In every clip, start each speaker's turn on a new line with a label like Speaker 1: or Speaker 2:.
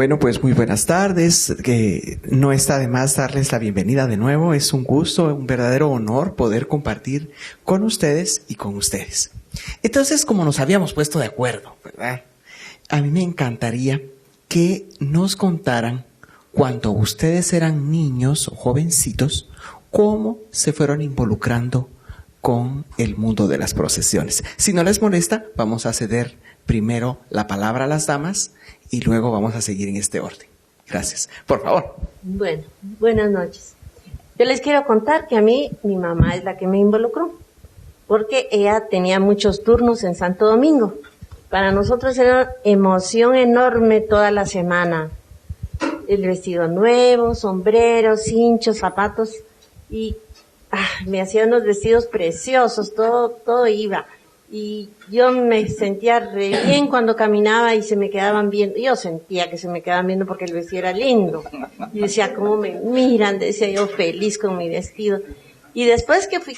Speaker 1: Bueno, pues muy buenas tardes, que no está de más darles la bienvenida de nuevo. Es un gusto, un verdadero honor poder compartir con ustedes y con ustedes. Entonces, como nos habíamos puesto de acuerdo, ¿verdad? A mí me encantaría que nos contaran cuando ustedes eran niños o jovencitos, cómo se fueron involucrando con el mundo de las procesiones. Si no les molesta, vamos a ceder primero la palabra a las damas y luego vamos a seguir en este orden. Gracias. Por favor.
Speaker 2: Bueno, buenas noches. Yo les quiero contar que a mí, mi mamá es la que me involucró, porque ella tenía muchos turnos en Santo Domingo. Para nosotros era una emoción enorme toda la semana. El vestido nuevo, sombreros, cinchos, zapatos, y me hacía unos vestidos preciosos, todo iba. Y yo me sentía re bien cuando caminaba y se me quedaban viendo. Yo sentía que se me quedaban viendo porque el vestido era lindo. Y decía, ¿cómo me miran? Decía yo, feliz con mi vestido. Y después que fui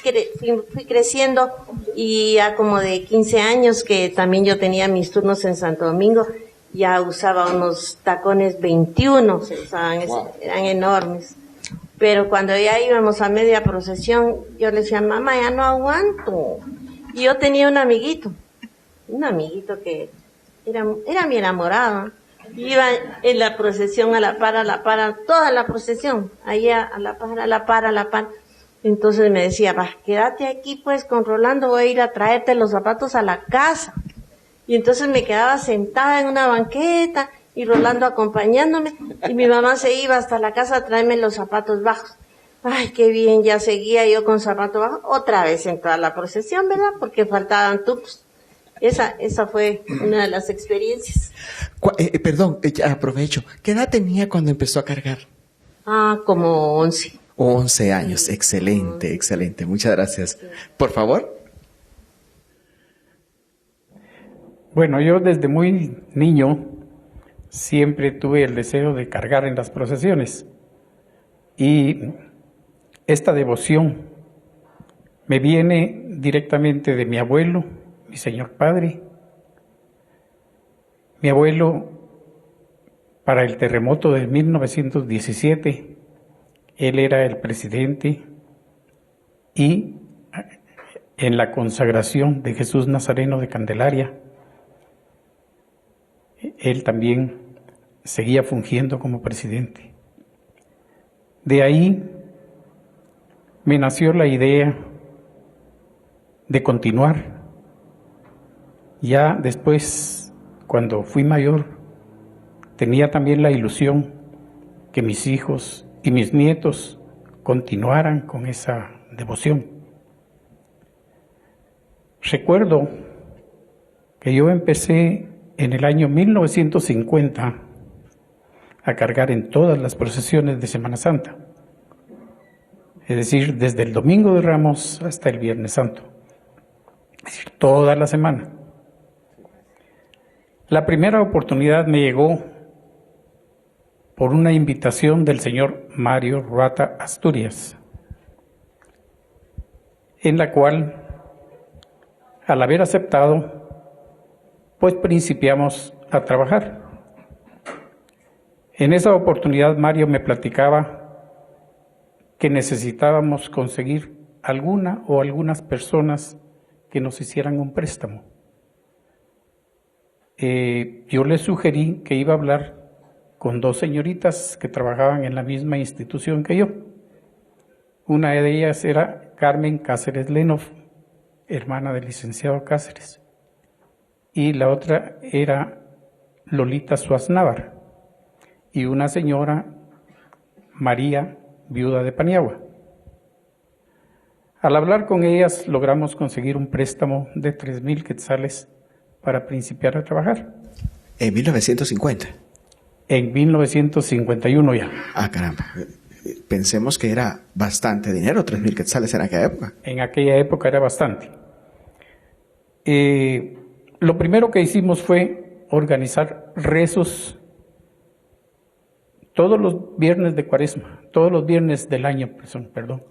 Speaker 2: creciendo, y ya como de 15 años que también yo tenía mis turnos en Santo Domingo, ya usaba unos tacones 21, se usaban, wow. Eran enormes. Pero cuando ya íbamos a media procesión, yo le decía, mamá, ya no aguanto. Y yo tenía un amiguito que era mi enamorado. Iba en la procesión a la par, toda la procesión, allá a la par. Entonces me decía, va, quédate aquí pues con Rolando, voy a ir a traerte los zapatos a la casa. Y entonces me quedaba sentada en una banqueta y Rolando acompañándome, y mi mamá se iba hasta la casa a traerme los zapatos bajos. Ay, qué bien, ya seguía yo con zapatos bajos, otra vez en toda la procesión, ¿verdad? Porque faltaban tubos. Esa fue una de las experiencias.
Speaker 1: Perdón, aprovecho. ¿Qué edad tenía cuando empezó a cargar?
Speaker 2: Como 11.
Speaker 1: 11 años, excelente, excelente. Muchas gracias. Por favor.
Speaker 3: Bueno, yo desde muy niño siempre tuve el deseo de cargar en las procesiones. Y esta devoción me viene directamente de mi abuelo, mi señor padre. Mi abuelo, para el terremoto de 1917, él era el presidente, y en la consagración de Jesús Nazareno de Candelaria, él también seguía fungiendo como presidente. De ahí me nació la idea de continuar. Ya después, cuando fui mayor, tenía también la ilusión que mis hijos y mis nietos continuaran con esa devoción. Recuerdo que yo empecé en el año 1950 a cargar en todas las procesiones de Semana Santa. Es decir, desde el Domingo de Ramos hasta el Viernes Santo. Es decir, toda la semana. La primera oportunidad me llegó por una invitación del señor Mario Ruata Asturias, en la cual, al haber aceptado, pues principiamos a trabajar. En esa oportunidad Mario me platicaba que necesitábamos conseguir alguna o algunas personas que nos hicieran un préstamo. Yo le sugerí que iba a hablar con dos señoritas que trabajaban en la misma institución que yo. Una de ellas era Carmen Cáceres Lenov, hermana del licenciado Cáceres, y la otra era Lolita Suaznavar, y una señora María, viuda de Paniagua. Al hablar con ellas logramos conseguir un préstamo de 3,000 quetzales para principiar a trabajar.
Speaker 1: ¿En 1950?
Speaker 3: En 1951 ya.
Speaker 1: Caramba. Pensemos que era bastante dinero, 3,000 quetzales en aquella época.
Speaker 3: En aquella época era bastante. Lo primero que hicimos fue organizar rezos todos los viernes de Cuaresma, todos los viernes del año, perdón,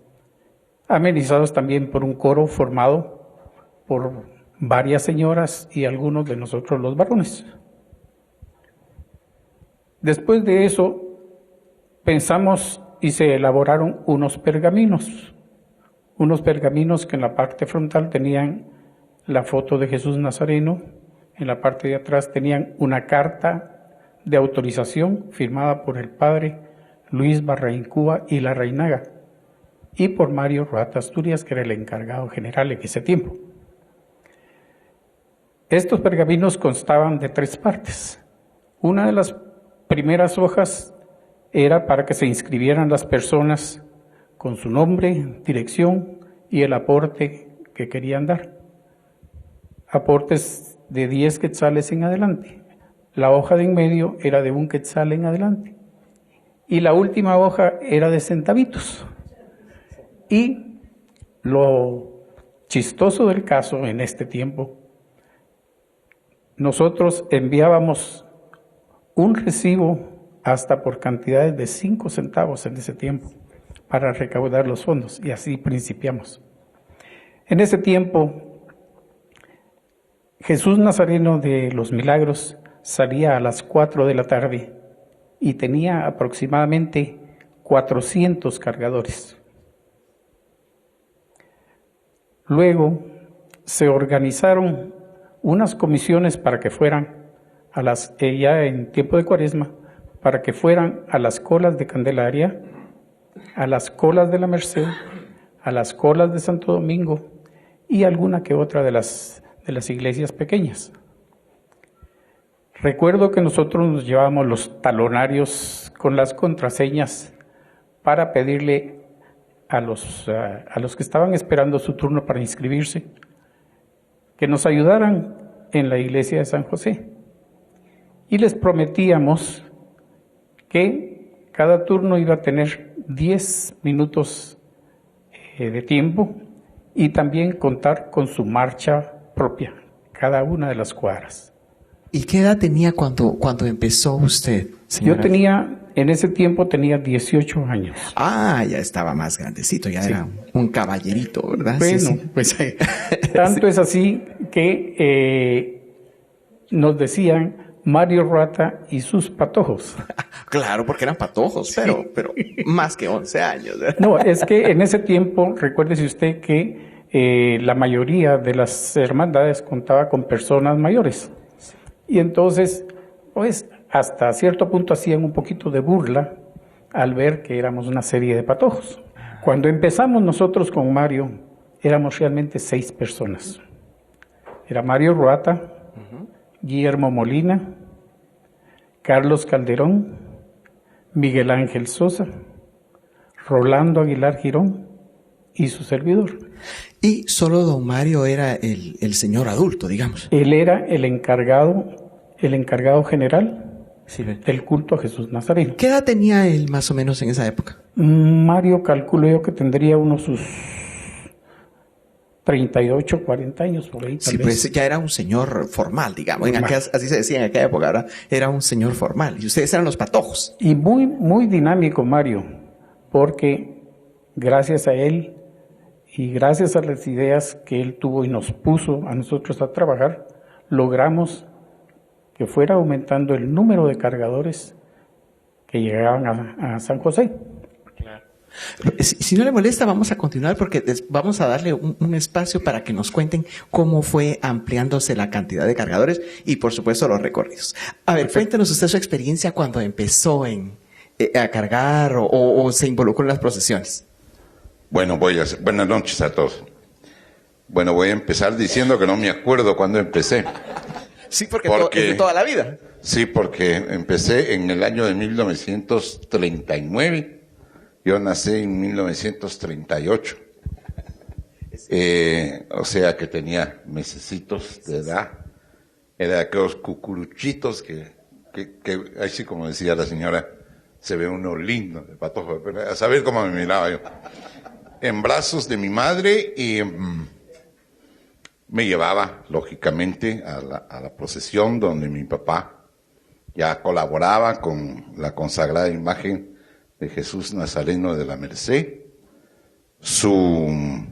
Speaker 3: amenizados también por un coro formado por varias señoras y algunos de nosotros los varones. Después de eso, pensamos y se elaboraron unos pergaminos que en la parte frontal tenían la foto de Jesús Nazareno, en la parte de atrás tenían una carta de autorización firmada por el padre Luis Barraincúa y Larrainaga y por Mario Ruata Asturias, que era el encargado general en ese tiempo. Estos pergaminos constaban de 3 partes. Una de las primeras hojas era para que se inscribieran las personas con su nombre, dirección y el aporte que querían dar. Aportes de 10 quetzales en adelante. La hoja de en medio era de 1 quetzal en adelante. Y la última hoja era de centavitos. Y lo chistoso del caso en este tiempo, nosotros enviábamos un recibo hasta por cantidades de 5 centavos en ese tiempo para recaudar los fondos, y así principiamos. En ese tiempo, Jesús Nazareno de los Milagros salía a las 4 de la tarde y tenía aproximadamente 400 cargadores. Luego se organizaron unas comisiones para que fueran ya en tiempo de Cuaresma, para que fueran a las colas de Candelaria, a las colas de la Merced, a las colas de Santo Domingo y alguna que otra de las iglesias pequeñas. Recuerdo que nosotros nos llevábamos los talonarios con las contraseñas para pedirle a los que estaban esperando su turno para inscribirse que nos ayudaran en la iglesia de San José. Y les prometíamos que cada turno iba a tener 10 minutos de tiempo y también contar con su marcha propia, cada una de las cuadras.
Speaker 1: ¿Y qué edad tenía cuando empezó usted, señora?
Speaker 3: En ese tiempo tenía 18 años.
Speaker 1: Ah, ya estaba más grandecito, ya sí. Era un caballerito, ¿verdad?
Speaker 3: Bueno,
Speaker 1: sí.
Speaker 3: Pues tanto sí. Es así que nos decían Mario Ruata y sus patojos.
Speaker 1: Claro, porque eran patojos, sí. pero más que 11 años. ¿verdad?
Speaker 3: No, es que en ese tiempo, recuérdese usted que la mayoría de las hermandades contaba con personas mayores. Y entonces, pues, hasta cierto punto hacían un poquito de burla al ver que éramos una serie de patojos. Cuando empezamos nosotros con Mario, éramos realmente 6 personas. Era Mario Ruata, Guillermo Molina, Carlos Calderón, Miguel Ángel Sosa, Rolando Aguilar Girón y su servidor.
Speaker 1: Y solo don Mario era el señor adulto, digamos.
Speaker 3: Él era el encargado general del culto a Jesús Nazareno.
Speaker 1: ¿Qué edad tenía él más o menos en esa época?
Speaker 3: Mario, calculo yo que tendría unos sus 38, 40 años por ahí.
Speaker 1: Sí, pues ya era un señor formal, digamos. Así se decía en aquella época, ¿verdad? Era un señor formal. Y ustedes eran los patojos.
Speaker 3: Y muy, muy dinámico, Mario, porque gracias a él y gracias a las ideas que él tuvo y nos puso a nosotros a trabajar, logramos que fuera aumentando el número de cargadores que llegaban a San José.
Speaker 1: Claro. Si no le molesta, vamos a continuar porque vamos a darle un espacio para que nos cuenten cómo fue ampliándose la cantidad de cargadores y, por supuesto, los recorridos. A ver, cuéntenos usted su experiencia cuando empezó a cargar o se involucró en las procesiones.
Speaker 4: Bueno, buenas noches a todos. Bueno, voy a empezar diciendo que no me acuerdo cuándo empecé.
Speaker 1: Sí, porque es de toda la vida.
Speaker 4: Sí, porque empecé en el año de 1939. Yo nací en 1938. O sea que tenía mesecitos de edad. Era de aquellos cucuruchitos que así como decía la señora, se ve uno lindo de patojo. A saber cómo me miraba yo. En brazos de mi madre y me llevaba, lógicamente, a la procesión donde mi papá ya colaboraba con la consagrada imagen de Jesús Nazareno de la Merced. Su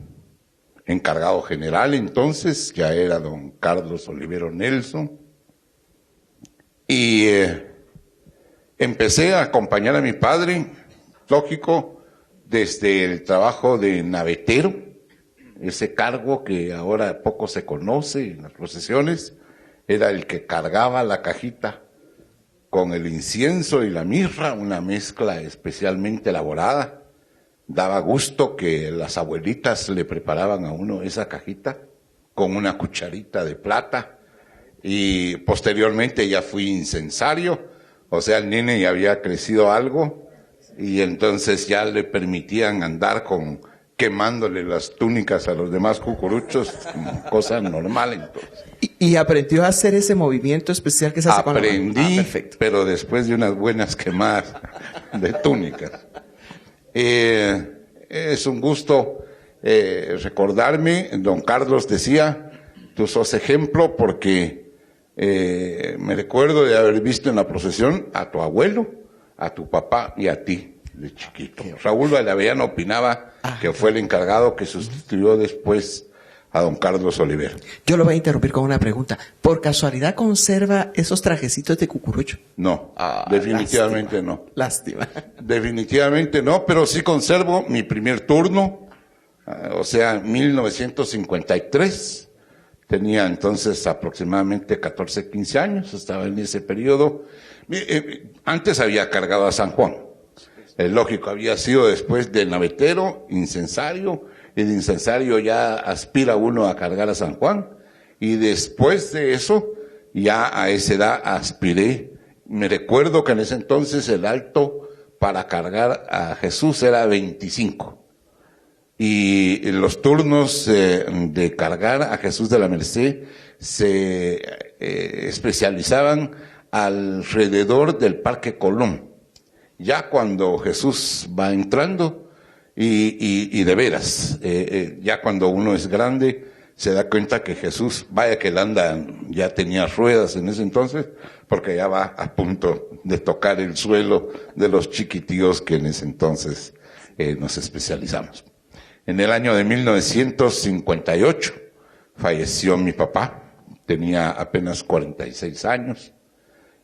Speaker 4: encargado general entonces ya era don Carlos Olivero Nelson. Y empecé a acompañar a mi padre, lógico, desde el trabajo de navetero, ese cargo que ahora poco se conoce en las procesiones, era el que cargaba la cajita con el incienso y la mirra, una mezcla especialmente elaborada. Daba gusto que las abuelitas le preparaban a uno esa cajita con una cucharita de plata, y posteriormente ya fui incensario, o sea, el nene ya había crecido algo, y entonces ya le permitían andar quemándole las túnicas a los demás cucuruchos, cosa normal entonces.
Speaker 1: ¿Y aprendió a hacer ese movimiento especial que se hace con la mano?
Speaker 4: Aprendí,
Speaker 1: Perfecto.
Speaker 4: pero después de unas buenas quemadas de túnicas. Es un gusto recordarme. Don Carlos decía, tú sos ejemplo, porque me recuerdo de haber visto en la procesión a tu abuelo, a tu papá y a ti de chiquito. Raúl Vallavellano opinaba que fue el encargado que sustituyó después a don Carlos Olivero.
Speaker 1: Yo lo voy a interrumpir con una pregunta. ¿Por casualidad conserva esos trajecitos de cucurucho?
Speaker 4: No, definitivamente
Speaker 1: lástima,
Speaker 4: no.
Speaker 1: Lástima.
Speaker 4: Definitivamente no, pero sí conservo mi primer turno, o sea, 1953. Tenía entonces aproximadamente 14, 15 años, estaba en ese periodo. Antes había cargado a San Juan. Lógico, había sido después del navetero, incensario, y de incensario ya aspira uno a cargar a San Juan, y después de eso, ya a esa edad aspiré. Me recuerdo que en ese entonces el alto para cargar a Jesús era 25. Y los turnos de cargar a Jesús de la Merced se especializaban alrededor del Parque Colón. Ya cuando Jesús va entrando, y de veras, ya cuando uno es grande, se da cuenta que Jesús, vaya que él anda, ya tenía ruedas en ese entonces, porque ya va a punto de tocar el suelo de los chiquitíos que en ese entonces nos especializamos. En el año de 1958 falleció mi papá, tenía apenas 46 años,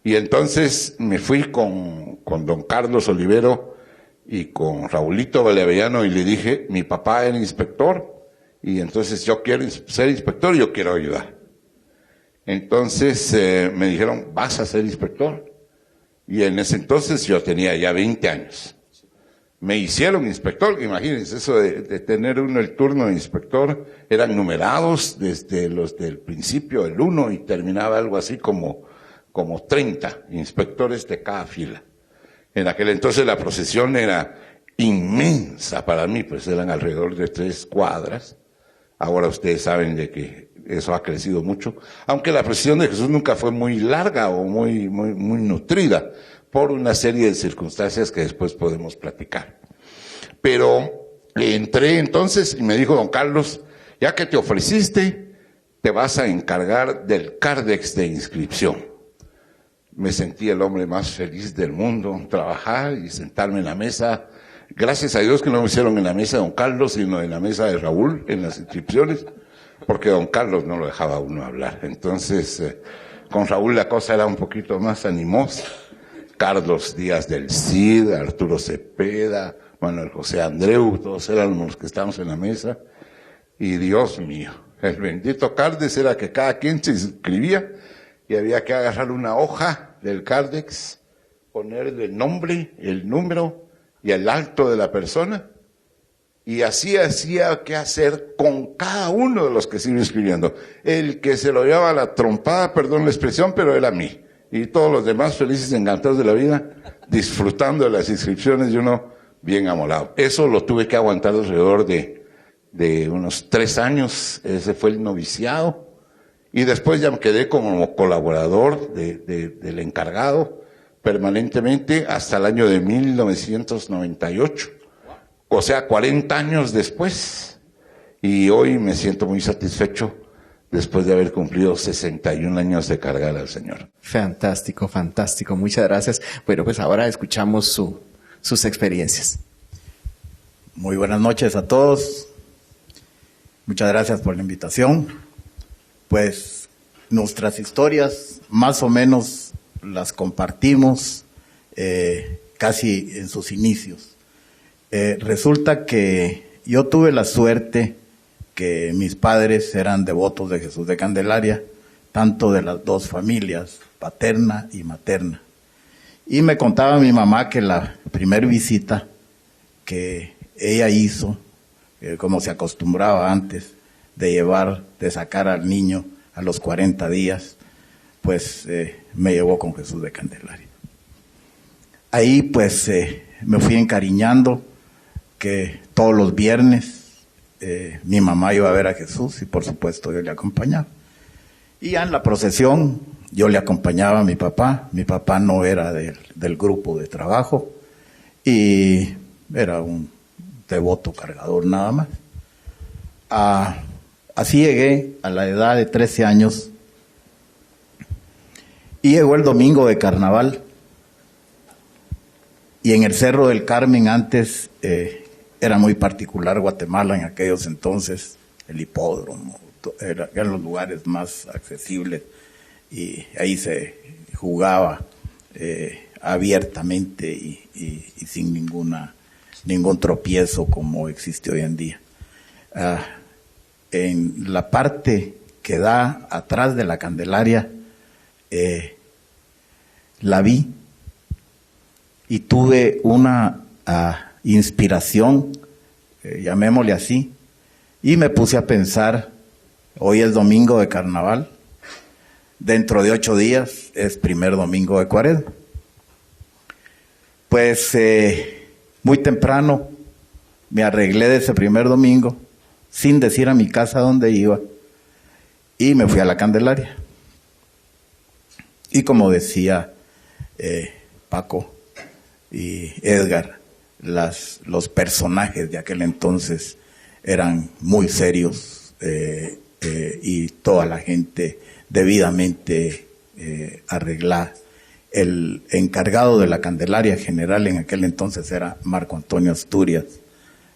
Speaker 4: y entonces me fui con don Carlos Olivero y con Raulito Vallavellano y le dije, mi papá era inspector, y entonces yo quiero ser inspector y yo quiero ayudar. Entonces me dijeron, ¿vas a ser inspector? Y en ese entonces yo tenía ya 20 años. Me hicieron inspector, imagínense, eso de tener uno el turno de inspector, eran numerados desde los del principio, el 1, y terminaba algo así como 30 inspectores de cada fila. En aquel entonces la procesión era inmensa para mí, pues eran alrededor de 3 cuadras. Ahora ustedes saben de que eso ha crecido mucho, aunque la procesión de Jesús nunca fue muy larga o muy nutrida, por una serie de circunstancias que después podemos platicar. Pero entré entonces y me dijo don Carlos, ya que te ofreciste, te vas a encargar del cárdex de inscripción. Me sentí el hombre más feliz del mundo, trabajar y sentarme en la mesa. Gracias a Dios que no me hicieron en la mesa de don Carlos, sino en la mesa de Raúl, en las inscripciones, porque don Carlos no lo dejaba a uno hablar. Entonces, con Raúl la cosa era un poquito más animosa. Carlos Díaz del Cid, Arturo Cepeda, Manuel José Andreu, todos eran los que estábamos en la mesa. Y Dios mío, el bendito cárdex era que cada quien se inscribía y había que agarrar una hoja del cárdex, ponerle el nombre, el número y el alto de la persona, y así hacía que hacer con cada uno de los que se iba inscribiendo. El que se lo llevaba a la trompada, perdón la expresión, pero era a mí. Y todos los demás felices, encantados de la vida, disfrutando de las inscripciones y uno bien amolado. Eso lo tuve que aguantar alrededor de unos 3 años, ese fue el noviciado. Y después ya me quedé como colaborador del encargado permanentemente hasta el año de 1998. O sea, 40 años después. Y hoy me siento muy satisfecho después de haber cumplido 61 años de cargar al Señor.
Speaker 1: Fantástico, fantástico. Muchas gracias. Bueno, pues ahora escuchamos sus experiencias.
Speaker 5: Muy buenas noches a todos. Muchas gracias por la invitación. Pues nuestras historias más o menos las compartimos casi en sus inicios. Resulta que yo tuve la suerte que mis padres eran devotos de Jesús de Candelaria, tanto de las dos familias, paterna y materna. Y me contaba mi mamá que la primera visita que ella hizo, como se acostumbraba antes, de sacar al niño a los 40 días, pues me llevó con Jesús de Candelaria. Ahí pues me fui encariñando que todos los viernes mi mamá iba a ver a Jesús y por supuesto yo le acompañaba. Y ya en la procesión yo le acompañaba a mi papá no era del grupo de trabajo y era un devoto cargador nada más. Así llegué a la edad de 13 años y llegó el domingo de carnaval y en el Cerro del Carmen antes era muy particular Guatemala en aquellos entonces, el hipódromo, eran los lugares más accesibles y ahí se jugaba abiertamente y sin ningún tropiezo como existe hoy en día. En la parte que da atrás de la Candelaria, la vi y tuve una inspiración, llamémosle así, y me puse a pensar, hoy es domingo de carnaval, dentro de 8 días es primer domingo de Cuaresma. Pues muy temprano me arreglé de ese primer domingo, sin decir a mi casa dónde iba, y me fui a la Candelaria. Y como decía Paco y Edgar, los personajes de aquel entonces eran muy serios y toda la gente debidamente arreglada. El encargado de la Candelaria general en aquel entonces era Marco Antonio Asturias,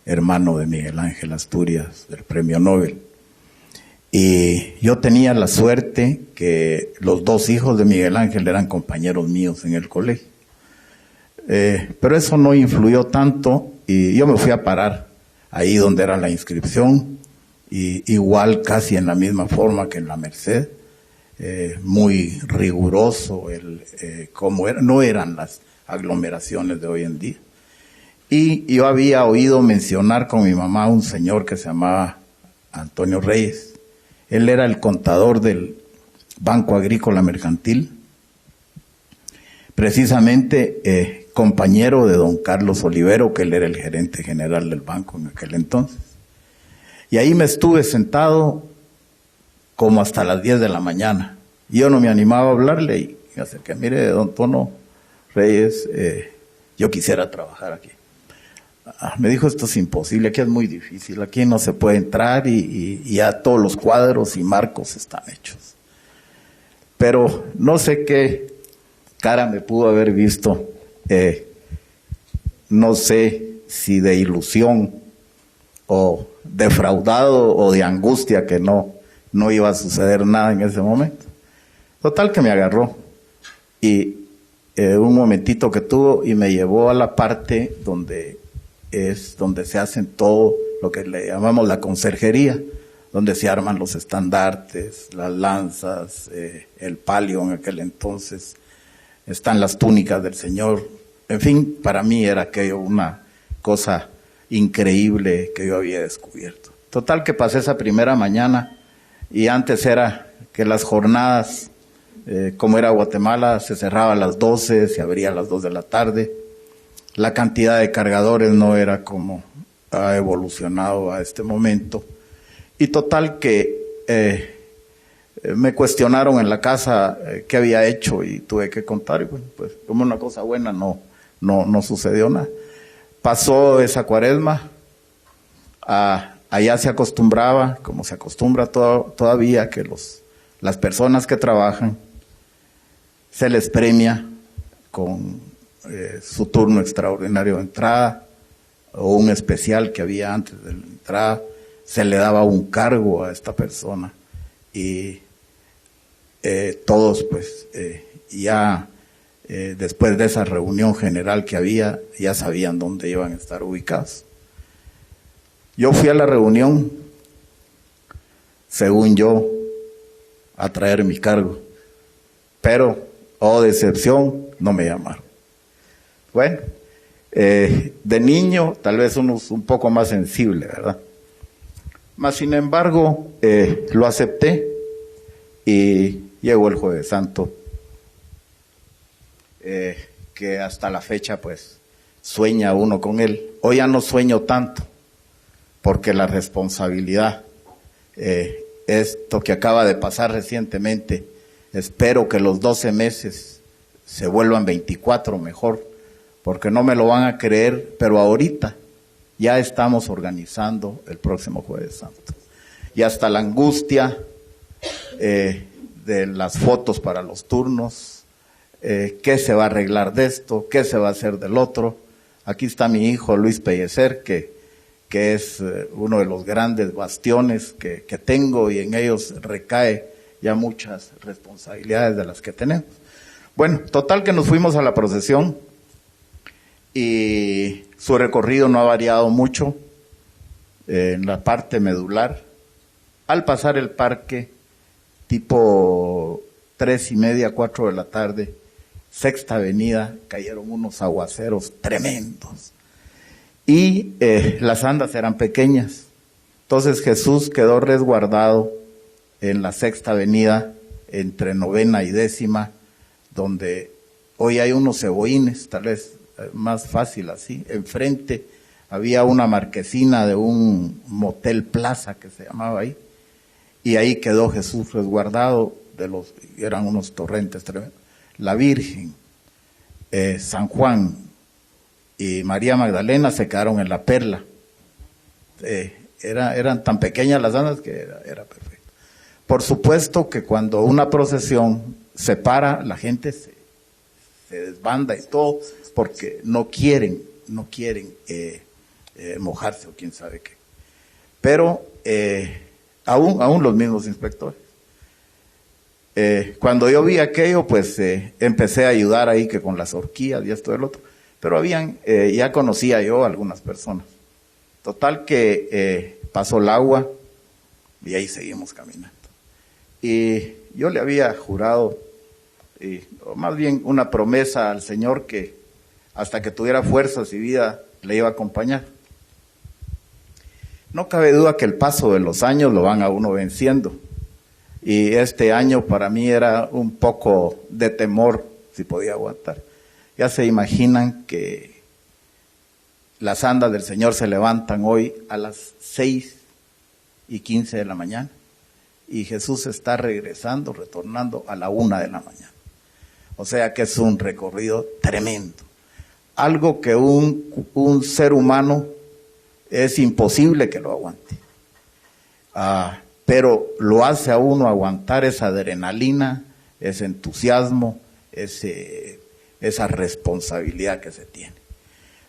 Speaker 5: hermano de Miguel Ángel Asturias, del Premio Nobel. Y yo tenía la suerte que los 2 hijos de Miguel Ángel eran compañeros míos en el colegio. Pero eso no influyó tanto y yo me fui a parar ahí donde era la inscripción, y igual casi en la misma forma que en la Merced, muy riguroso cómo era, no eran las aglomeraciones de hoy en día. Y yo había oído mencionar con mi mamá a un señor que se llamaba Antonio Reyes. Él era el contador del Banco Agrícola Mercantil, precisamente compañero de don Carlos Olivero, que él era el gerente general del banco en aquel entonces. Y ahí me estuve sentado como hasta las 10 de la mañana. Y yo no me animaba a hablarle y me acerqué, mire, don Tono Reyes, yo quisiera trabajar aquí. Me dijo, esto es imposible, aquí es muy difícil, aquí no se puede entrar y ya todos los cuadros y marcos están hechos. Pero no sé qué cara me pudo haber visto, no sé si de ilusión o defraudado o de angustia que no iba a suceder nada en ese momento. Total que me agarró y un momentito que tuvo y me llevó a la parte donde se hacen todo lo que le llamamos la conserjería, donde se arman los estandartes, las lanzas, el palio en aquel entonces, están las túnicas del Señor. En fin, para mí era aquello una cosa increíble que yo había descubierto. Total que pasé esa primera mañana y antes era que las jornadas, como era Guatemala, se cerraba a las 12, se abría a las 2 de la tarde. La cantidad de cargadores no era como ha evolucionado a este momento. Y total que me cuestionaron en la casa qué había hecho y tuve que contar. Y bueno, pues como una cosa buena no sucedió nada. Pasó esa Cuaresma, allá se acostumbraba, como se acostumbra todavía, que las personas que trabajan se les premia con su turno extraordinario de entrada o un especial que había antes de la entrada, se le daba un cargo a esta persona y todos pues ya después de esa reunión general que había, ya sabían dónde iban a estar ubicados. Yo fui a la reunión, según yo, a traer mi cargo, pero, oh decepción, no me llamaron. Bueno, de niño tal vez uno es un poco más sensible, ¿verdad? Mas sin embargo, lo acepté y llegó el Jueves Santo, que hasta la fecha pues sueña uno con él. Hoy ya no sueño tanto, porque la responsabilidad, esto que acaba de pasar recientemente, espero que los 12 meses se vuelvan 24 mejor, porque no me lo van a creer, pero ahorita ya estamos organizando el próximo Jueves Santo. Y hasta la angustia de las fotos para los turnos, qué se va a arreglar de esto, qué se va a hacer del otro. Aquí está mi hijo Luis Pellecer, que es uno de los grandes bastiones que tengo, y en ellos recae ya muchas responsabilidades de las que tenemos. Bueno, total que nos fuimos a la procesión y su recorrido no ha variado mucho en la parte medular. Al pasar el parque, tipo 3:30, 4 de la tarde, Sexta Avenida, cayeron unos aguaceros tremendos. Y las andas eran pequeñas. Entonces Jesús quedó resguardado en la Sexta Avenida, entre 9ª y 10ª, donde hoy hay unos cebollines, tal vez más fácil así. Enfrente había una marquesina de un motel Plaza que se llamaba ahí, y ahí quedó Jesús resguardado. Eran unos torrentes tremendos. La Virgen, San Juan y María Magdalena se quedaron en la Perla. Eran tan pequeñas las andas que era perfecto. Por supuesto que cuando una procesión se para, la gente se desbanda y todo, porque no quieren mojarse o quién sabe qué. Pero aún los mismos inspectores. Cuando yo vi aquello, pues empecé a ayudar ahí, que con las horquillas y esto y el otro. Pero ya conocía yo a algunas personas. Total que pasó el agua y ahí seguimos caminando. Y yo le había jurado, o más bien una promesa al Señor, que hasta que tuviera fuerzas y vida le iba a acompañar. No cabe duda que el paso de los años lo van a uno venciendo. Y este año para mí era un poco de temor si podía aguantar. Ya se imaginan que las andas del Señor se levantan hoy a las 6:15 de la mañana. Y Jesús está retornando a la 1 de la mañana. O sea que es un recorrido tremendo. Algo que un ser humano es imposible que lo aguante. Pero lo hace a uno aguantar esa adrenalina, ese entusiasmo, esa responsabilidad que se tiene.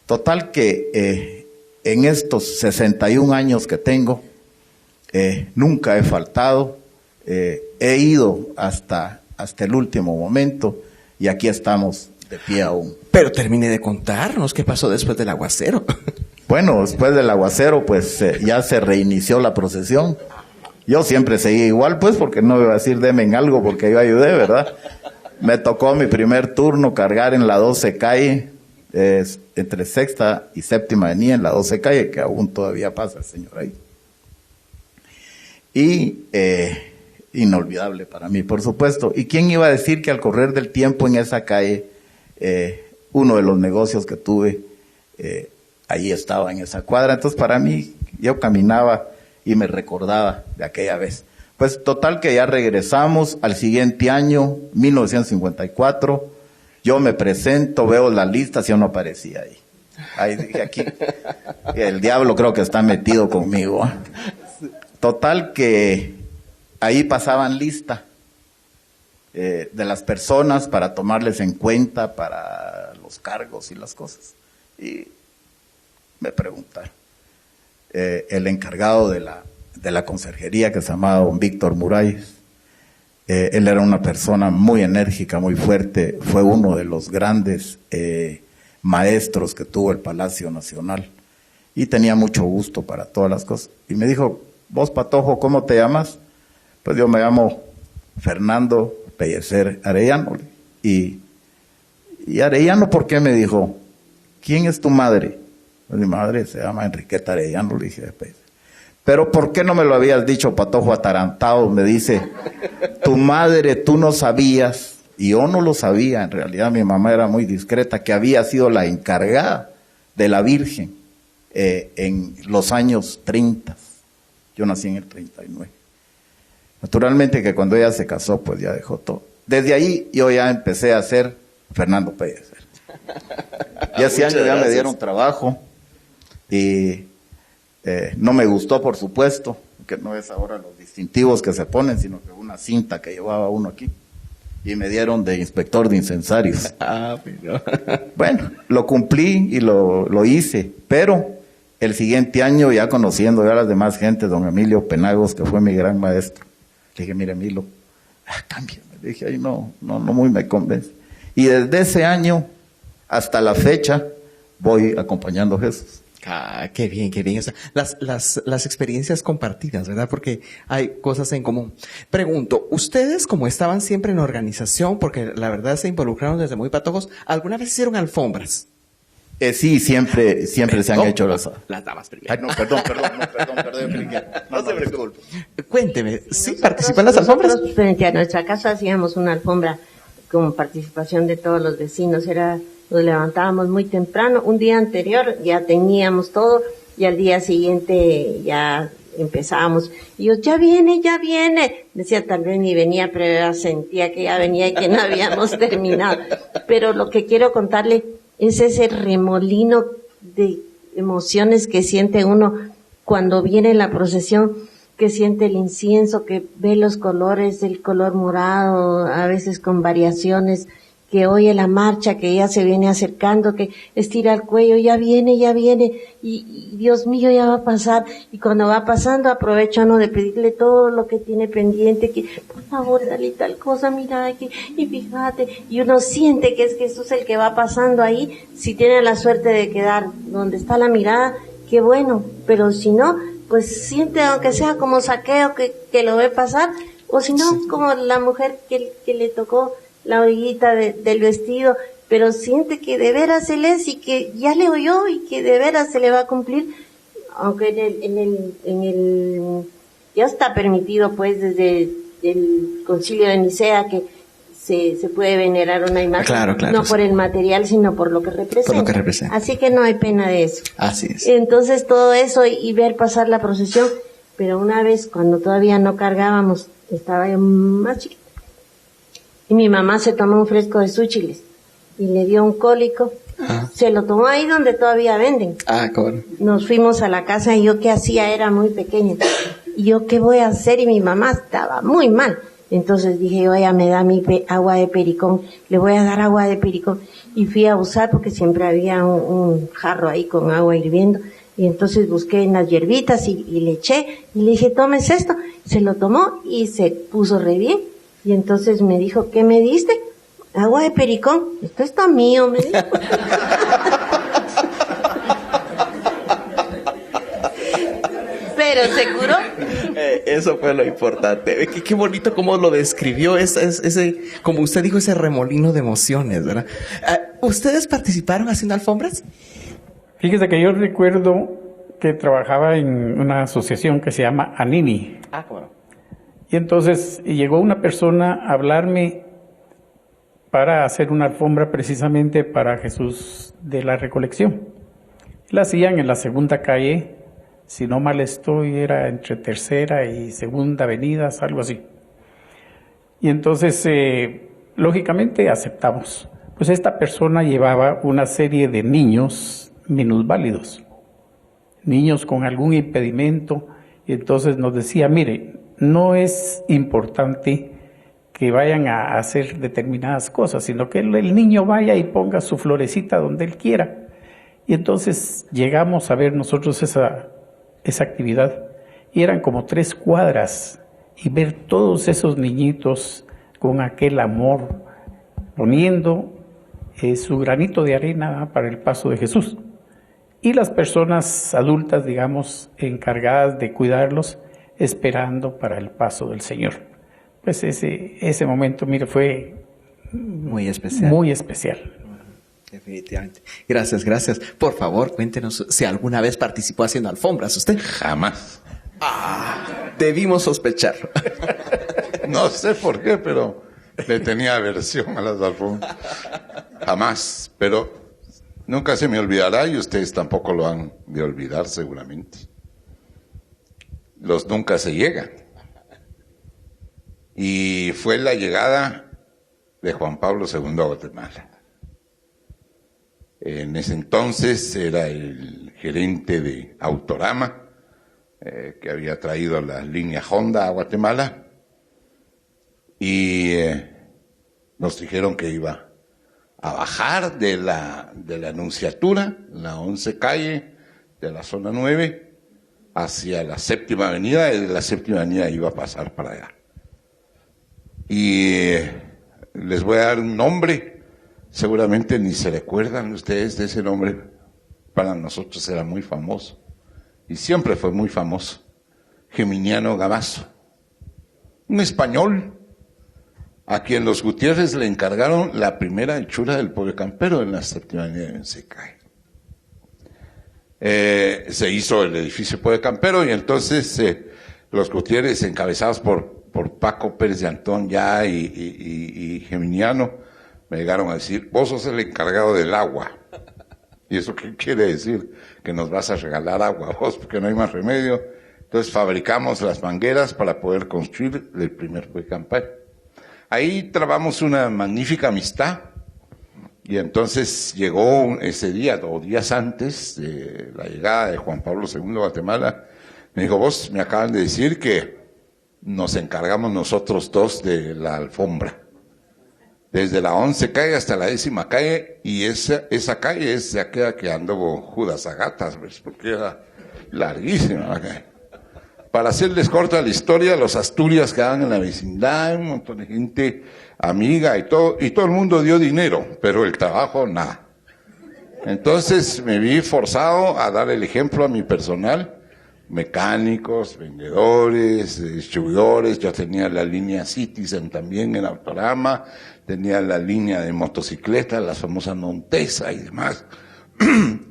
Speaker 5: Total que en estos 61 años que tengo, nunca he faltado, he ido hasta el último momento, y aquí estamos de pie aún.
Speaker 1: Pero termine de contarnos qué pasó después del aguacero.
Speaker 5: Bueno, después del aguacero, pues ya se reinició la procesión. Yo siempre seguí igual, pues, porque no iba a decir deme en algo, porque yo ayudé, ¿verdad? Me tocó mi primer turno cargar en la 12 calle, entre Sexta y Séptima Avenida, en la 12 calle, que aún todavía pasa el Señor ahí. Y inolvidable para mí, por supuesto. ¿Y quién iba a decir que al correr del tiempo en esa calle, uno de los negocios que tuve, ahí estaba en esa cuadra? Entonces para mí, yo caminaba y me recordaba de aquella vez. Pues total que ya regresamos al siguiente año, 1954, yo me presento, veo la lista, si yo no aparecía ahí. Ahí dije, aquí, el diablo creo que está metido conmigo. Total que ahí pasaban lista de las personas para tomarles en cuenta para los cargos y las cosas. Y me preguntaron. El encargado de la conserjería, que se llamaba don Víctor Muralles, Él era una persona muy enérgica, muy fuerte. Fue uno de los grandes maestros que tuvo el Palacio Nacional. Y tenía mucho gusto para todas las cosas. Y me dijo, vos, Patojo, ¿cómo te llamas? Pues yo me llamo Fernando Pellecer Arellano. Y Arellano, ¿por qué? Me dijo, ¿quién es tu madre? Pues mi madre se llama Enriqueta Arellano, le dije. Pero ¿por qué no me lo habías dicho, Patojo atarantado? Me dice, tu madre, tú no sabías, y yo no lo sabía, en realidad mi mamá era muy discreta, que había sido la encargada de la Virgen en los años 30. Yo nací en el 39. Naturalmente que cuando ella se casó, pues ya dejó todo. Desde ahí yo ya empecé a ser Fernando Pellecer. Y hace años ya me dieron trabajo y no me gustó, por supuesto, que no es ahora los distintivos que se ponen, sino que una cinta que llevaba uno aquí. Y me dieron de inspector de incensarios.
Speaker 1: Pero...
Speaker 5: Bueno, lo cumplí y lo hice, pero el siguiente año, ya conociendo a las demás gentes, don Emilio Penagos, que fue mi gran maestro, le dije, mire, Emilio, cámbiame. Le dije, ay, no muy me convence. Y desde ese año hasta la fecha voy acompañando a Jesús.
Speaker 1: Ah, qué bien, qué bien. O sea, las experiencias compartidas, ¿verdad? Porque hay cosas en común. Pregunto, ¿ustedes como estaban siempre en organización, porque la verdad se involucraron desde muy patojos, ¿alguna vez hicieron alfombras?
Speaker 5: Sí, siempre se han hecho las
Speaker 1: damas primero.
Speaker 5: Ay, no, perdón, no se preocupe.
Speaker 1: Cuénteme, ¿sí participan en las alfombras?
Speaker 2: Nosotros, frente a nuestra casa, hacíamos una alfombra con participación de todos los vecinos. Nos levantábamos muy temprano, un día anterior ya teníamos todo y al día siguiente ya empezábamos. Y yo, ya viene, decía, tal vez ni venía, pero ya sentía que ya venía y que no habíamos terminado. Pero lo que quiero contarle es ese remolino de emociones que siente uno cuando viene la procesión, que siente el incienso, que ve los colores, el color morado, a veces con variaciones, que oye la marcha, que ya se viene acercando, que estira el cuello, ya viene, y Dios mío, ya va a pasar. Y cuando va pasando, aprovecha uno de pedirle todo lo que tiene pendiente, que por favor, dale tal cosa, mira aquí, y fíjate, y uno siente que es Jesús el que va pasando ahí. Si tiene la suerte de quedar donde está la mirada, qué bueno, pero si no, pues siente, aunque sea como Saqueo, que lo ve pasar, o si no, como la mujer que le tocó la orillita del vestido, pero siente que de veras él es y que ya le oyó y que de veras se le va a cumplir, aunque en el ya está permitido pues desde el Concilio de Nicea que se puede venerar una imagen,
Speaker 1: claro,
Speaker 2: no por el material, sino por lo que representa. Así que no hay pena de eso.
Speaker 1: Así es.
Speaker 2: Entonces todo eso y ver pasar la procesión, pero una vez cuando todavía no cargábamos, estaba yo más chiquita, y mi mamá se tomó un fresco de súchiles y le dio un cólico. Se lo tomó ahí donde todavía venden.
Speaker 1: Claro.
Speaker 2: Nos fuimos a la casa y yo qué hacía, era muy pequeña. Y yo qué voy a hacer, y mi mamá estaba muy mal. Entonces dije, oye, me da mi agua de pericón, le voy a dar agua de pericón. Y fui a usar porque siempre había un jarro ahí con agua hirviendo. Y entonces busqué en las hierbitas y le eché y le dije, tomes esto. Se lo tomó y se puso re bien. Y entonces me dijo, ¿qué me diste? Agua de pericón. Esto está mío, me dijo. Pero se curó.
Speaker 1: Eso fue lo importante. Qué bonito cómo lo describió, ese, como usted dijo, ese remolino de emociones, ¿verdad? ¿Ustedes participaron haciendo alfombras?
Speaker 3: Fíjese que yo recuerdo que trabajaba en una asociación que se llama Anini.
Speaker 1: Bueno.
Speaker 3: Y entonces llegó una persona a hablarme para hacer una alfombra precisamente para Jesús de la Recolección. La hacían en la segunda calle, si no mal estoy, era entre tercera y segunda avenidas, algo así. Y entonces, lógicamente aceptamos. Pues esta persona llevaba una serie de niños minusválidos, niños con algún impedimento, y entonces nos decía, mire, no es importante que vayan a hacer determinadas cosas, sino que el niño vaya y ponga su florecita donde él quiera. Y entonces llegamos a ver nosotros esa actividad, y eran como 3 cuadras y ver todos esos niñitos con aquel amor, poniendo su granito de arena para el paso de Jesús. Y las personas adultas, digamos, encargadas de cuidarlos, esperando para el paso del Señor. Pues ese momento, mire, fue
Speaker 1: muy especial.
Speaker 3: Muy especial.
Speaker 1: Definitivamente. Gracias, gracias. Por favor, cuéntenos si alguna vez participó haciendo alfombras usted.
Speaker 4: Jamás.
Speaker 1: Debimos sospecharlo.
Speaker 4: No sé por qué, pero le tenía aversión a las alfombras. Jamás, pero nunca se me olvidará y ustedes tampoco lo han de olvidar seguramente. Los nunca se llegan. Y fue la llegada de Juan Pablo II a Guatemala. En ese entonces era el gerente de Autorama, que había traído la línea Honda a Guatemala, y nos dijeron que iba a bajar de la Anunciatura, la 11 calle de la zona 9, hacia la Séptima Avenida, y de la Séptima Avenida iba a pasar para allá. Y les voy a dar un nombre, seguramente ni se recuerdan ustedes de ese nombre, para nosotros era muy famoso, y siempre fue muy famoso, Geminiano Gamazo, un español, a quien los Gutiérrez le encargaron la primera hechura del Pobre Campero en la Séptima Avenida de Secay. Se hizo el edificio Pobre Campero y entonces los Gutiérrez, encabezados por Paco Pérez de Antón ya y Geminiano, me llegaron a decir: vos sos el encargado del agua. ¿Y eso qué quiere decir? Que nos vas a regalar agua vos, porque no hay más remedio. Entonces fabricamos las mangueras para poder construir el primer Pobre Campero. Ahí trabamos una magnífica amistad, y entonces llegó ese día, o días antes de la llegada de Juan Pablo II a Guatemala, me dijo: vos, me acaban de decir que nos encargamos nosotros dos de la alfombra, desde la 11 calle hasta la 10ª calle, y esa calle es aquella que anduvo Judas a gatas, ¿ves? Porque era larguísima la calle. Para hacerles corta la historia, los Asturias quedaban en la vecindad, un montón de gente amiga y todo el mundo dio dinero, pero el trabajo nada. Entonces me vi forzado a dar el ejemplo a mi personal, mecánicos, vendedores, distribuidores. Yo tenía la línea Citizen también en Autorama, tenía la línea de motocicletas, la famosa Montesa y demás.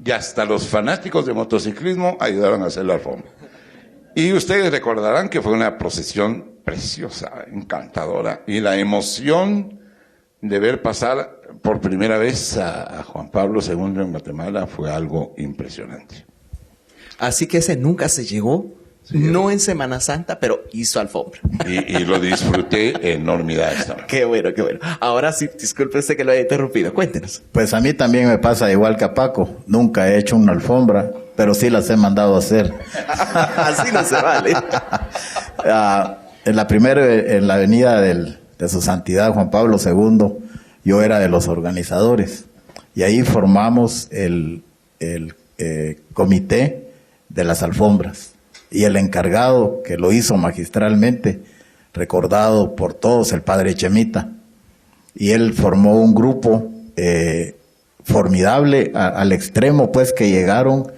Speaker 4: Y hasta los fanáticos de motociclismo ayudaron a hacer la alfombra. Y ustedes recordarán que fue una procesión preciosa, encantadora, y la emoción de ver pasar por primera vez a Juan Pablo II en Guatemala fue algo impresionante.
Speaker 1: Así que ese nunca se llegó, sí, no en Semana Santa, pero hizo alfombra.
Speaker 4: Y lo disfruté enormidades también.
Speaker 1: Qué bueno, qué bueno. Ahora sí, disculpe usted que lo haya interrumpido, cuéntenos.
Speaker 5: Pues a mí también me pasa igual que a Paco, nunca he hecho una alfombra, pero sí las he mandado a hacer.
Speaker 1: Así no se vale.
Speaker 5: En la avenida de su santidad Juan Pablo II, yo era de los organizadores, y ahí formamos el comité de las alfombras, y el encargado que lo hizo magistralmente, recordado por todos, el padre Chemita, y él formó un grupo formidable al extremo, pues, que llegaron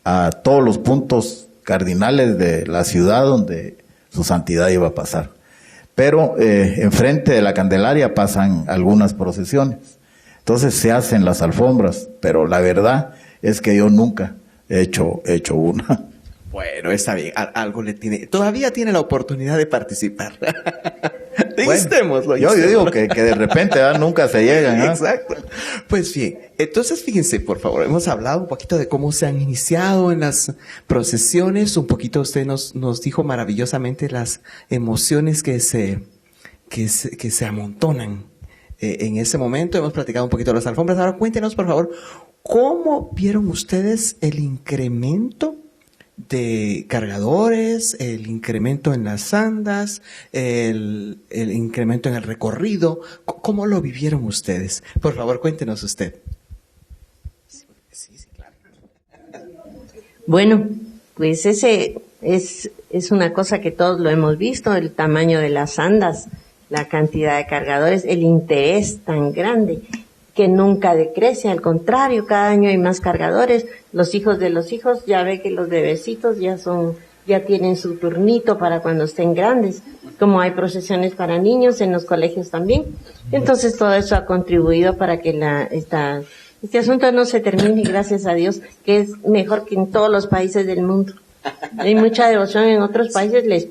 Speaker 5: a todos los puntos cardinales de la ciudad donde su santidad iba a pasar. Pero enfrente de la Candelaria pasan algunas procesiones, entonces se hacen las alfombras, pero la verdad es que yo nunca he hecho una.
Speaker 1: Bueno, está bien, algo le tiene, todavía tiene la oportunidad de participar.
Speaker 5: Bueno, yo digo que de repente nunca se llegan.
Speaker 1: Exacto. Pues bien, entonces fíjense, por favor, hemos hablado un poquito de cómo se han iniciado en las procesiones, un poquito usted nos dijo maravillosamente las emociones que se amontonan en ese momento. Hemos platicado un poquito de las alfombras. Ahora cuéntenos, por favor, ¿cómo vieron ustedes el incremento de cargadores, el incremento en las andas, el incremento en el recorrido? ¿Cómo lo vivieron ustedes? Por favor, cuéntenos usted. Sí, claro.
Speaker 2: Bueno, pues ese Es una cosa que todos lo hemos visto, el tamaño de las andas, la cantidad de cargadores, el interés tan grande que nunca decrece, al contrario, cada año hay más cargadores. Los hijos de los hijos, ya ve que los bebecitos ya tienen su turnito para cuando estén grandes, como hay procesiones para niños en los colegios también. Entonces todo eso ha contribuido para que este asunto no se termine, gracias a Dios, que es mejor que en todos los países del mundo. Hay mucha devoción en otros países, les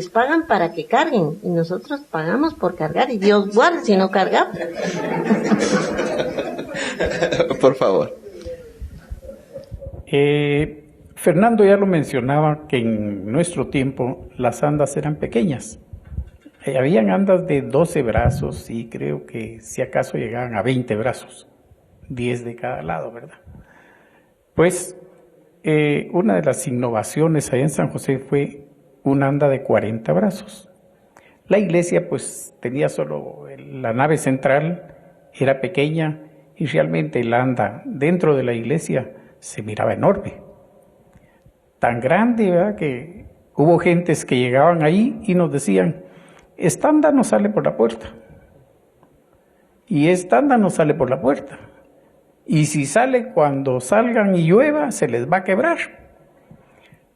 Speaker 2: pagan para que carguen, y nosotros pagamos por cargar, y Dios guarde si no cargamos.
Speaker 1: Por favor.
Speaker 3: Fernando ya lo mencionaba, que en nuestro tiempo las andas eran pequeñas. Habían andas de 12 brazos y creo que si acaso llegaban a 20 brazos, 10 de cada lado, ¿verdad? Pues una de las innovaciones allá en San José fue una anda de 40 brazos. La iglesia pues tenía solo la nave central, era pequeña, y realmente la anda dentro de la iglesia se miraba enorme. Tan grande, ¿verdad?, que hubo gentes que llegaban ahí y nos decían: esta anda no sale por la puerta, y esta anda no sale por la puerta, y si sale cuando salgan y llueva se les va a quebrar.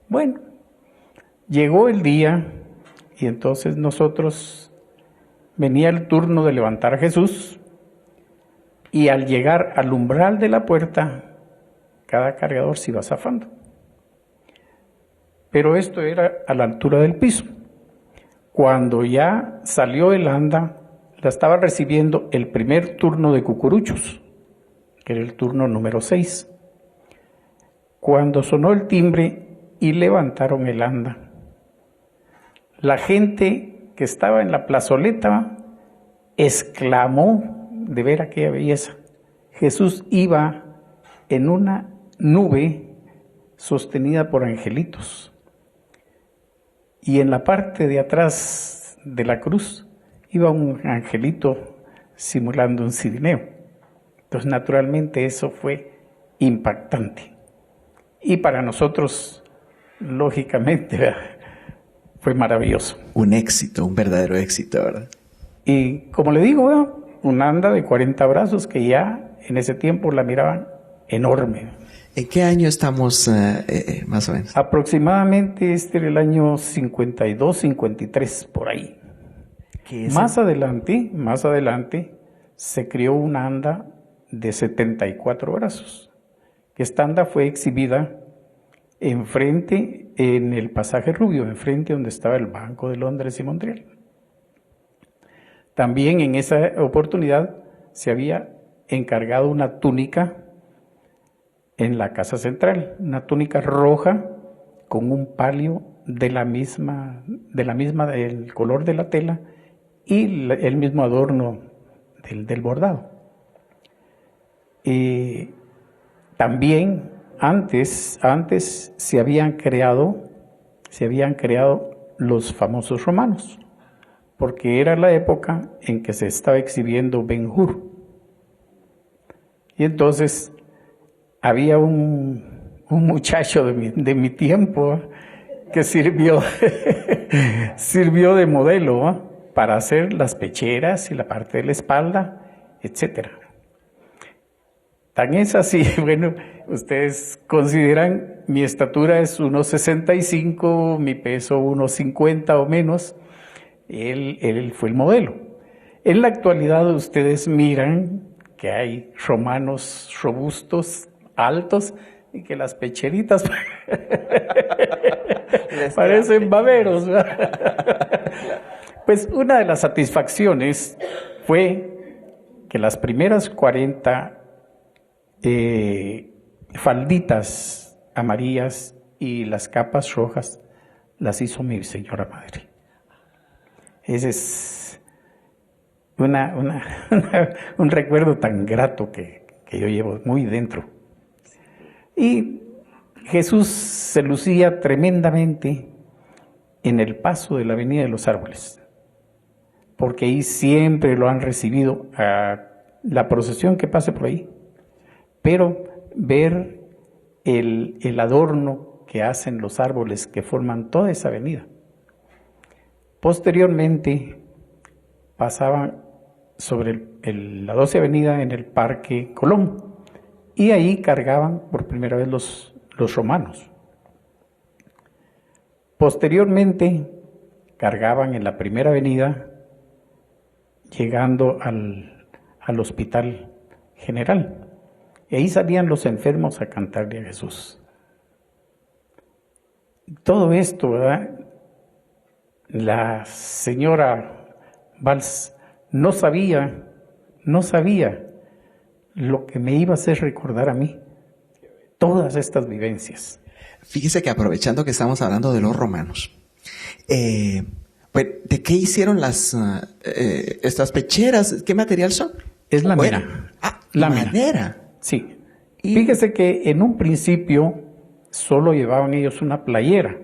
Speaker 3: Bueno, llegó el día y entonces venía el turno de levantar a Jesús, y al llegar al umbral de la puerta cada cargador se iba zafando. Pero esto era a la altura del piso. Cuando ya salió el anda, la estaba recibiendo el primer turno de cucuruchos, que era el turno número 6. Cuando sonó el timbre y levantaron el anda, la gente que estaba en la plazoleta exclamó de ver aquella belleza. Jesús iba en una nube sostenida por angelitos, y en la parte de atrás de la cruz iba un angelito simulando un cirineo. Entonces, naturalmente, eso fue impactante. Y para nosotros, lógicamente, fue maravilloso.
Speaker 1: Un éxito, un verdadero éxito, ¿verdad?
Speaker 3: Y como le digo, una anda de 40 brazos que ya en ese tiempo la miraban enorme.
Speaker 1: ¿En qué año estamos más o menos?
Speaker 3: Aproximadamente era el año 52, 53, por ahí. Más adelante se creó una anda de 74 brazos, que esta anda fue exhibida enfrente, en el Pasaje Rubio, enfrente donde estaba el Banco de Londres y Montreal. También en esa oportunidad se había encargado una túnica en la casa central, una túnica roja con un palio del color de la tela y el mismo adorno del bordado. También antes se habían creado los famosos romanos, porque era la época en que se estaba exhibiendo Ben-Hur. Y entonces había un muchacho de mi tiempo que sirvió de modelo para hacer las pecheras y la parte de la espalda, etc. Tan es así, bueno, ustedes consideran, mi estatura es 1,65, mi peso 1,50 o menos, él fue el modelo. En la actualidad ustedes miran que hay romanos robustos, altos, y que las pecheritas parecen baberos. Pues una de las satisfacciones fue que las primeras 40 falditas amarillas y las capas rojas las hizo mi señora madre. Ese es un recuerdo tan grato que yo llevo muy dentro. Y Jesús se lucía tremendamente en el paso de la Avenida de los Árboles, porque ahí siempre lo han recibido a la procesión que pase por ahí. Pero ver el adorno que hacen los árboles que forman toda esa avenida. Posteriormente pasaban sobre la 12 Avenida en el Parque Colón y ahí cargaban por primera vez los romanos. Posteriormente cargaban en la Primera Avenida llegando al Hospital General y ahí salían los enfermos a cantarle a Jesús. Todo esto, ¿verdad? La señora Valls no sabía lo que me iba a hacer recordar a mí todas estas vivencias.
Speaker 1: Fíjese que aprovechando que estamos hablando de los romanos, pues, ¿de qué hicieron estas pecheras? ¿Qué material son?
Speaker 3: Es lámina.
Speaker 1: Lámina. Madera.
Speaker 3: Sí. Fíjese que en un principio solo llevaban ellos una playera.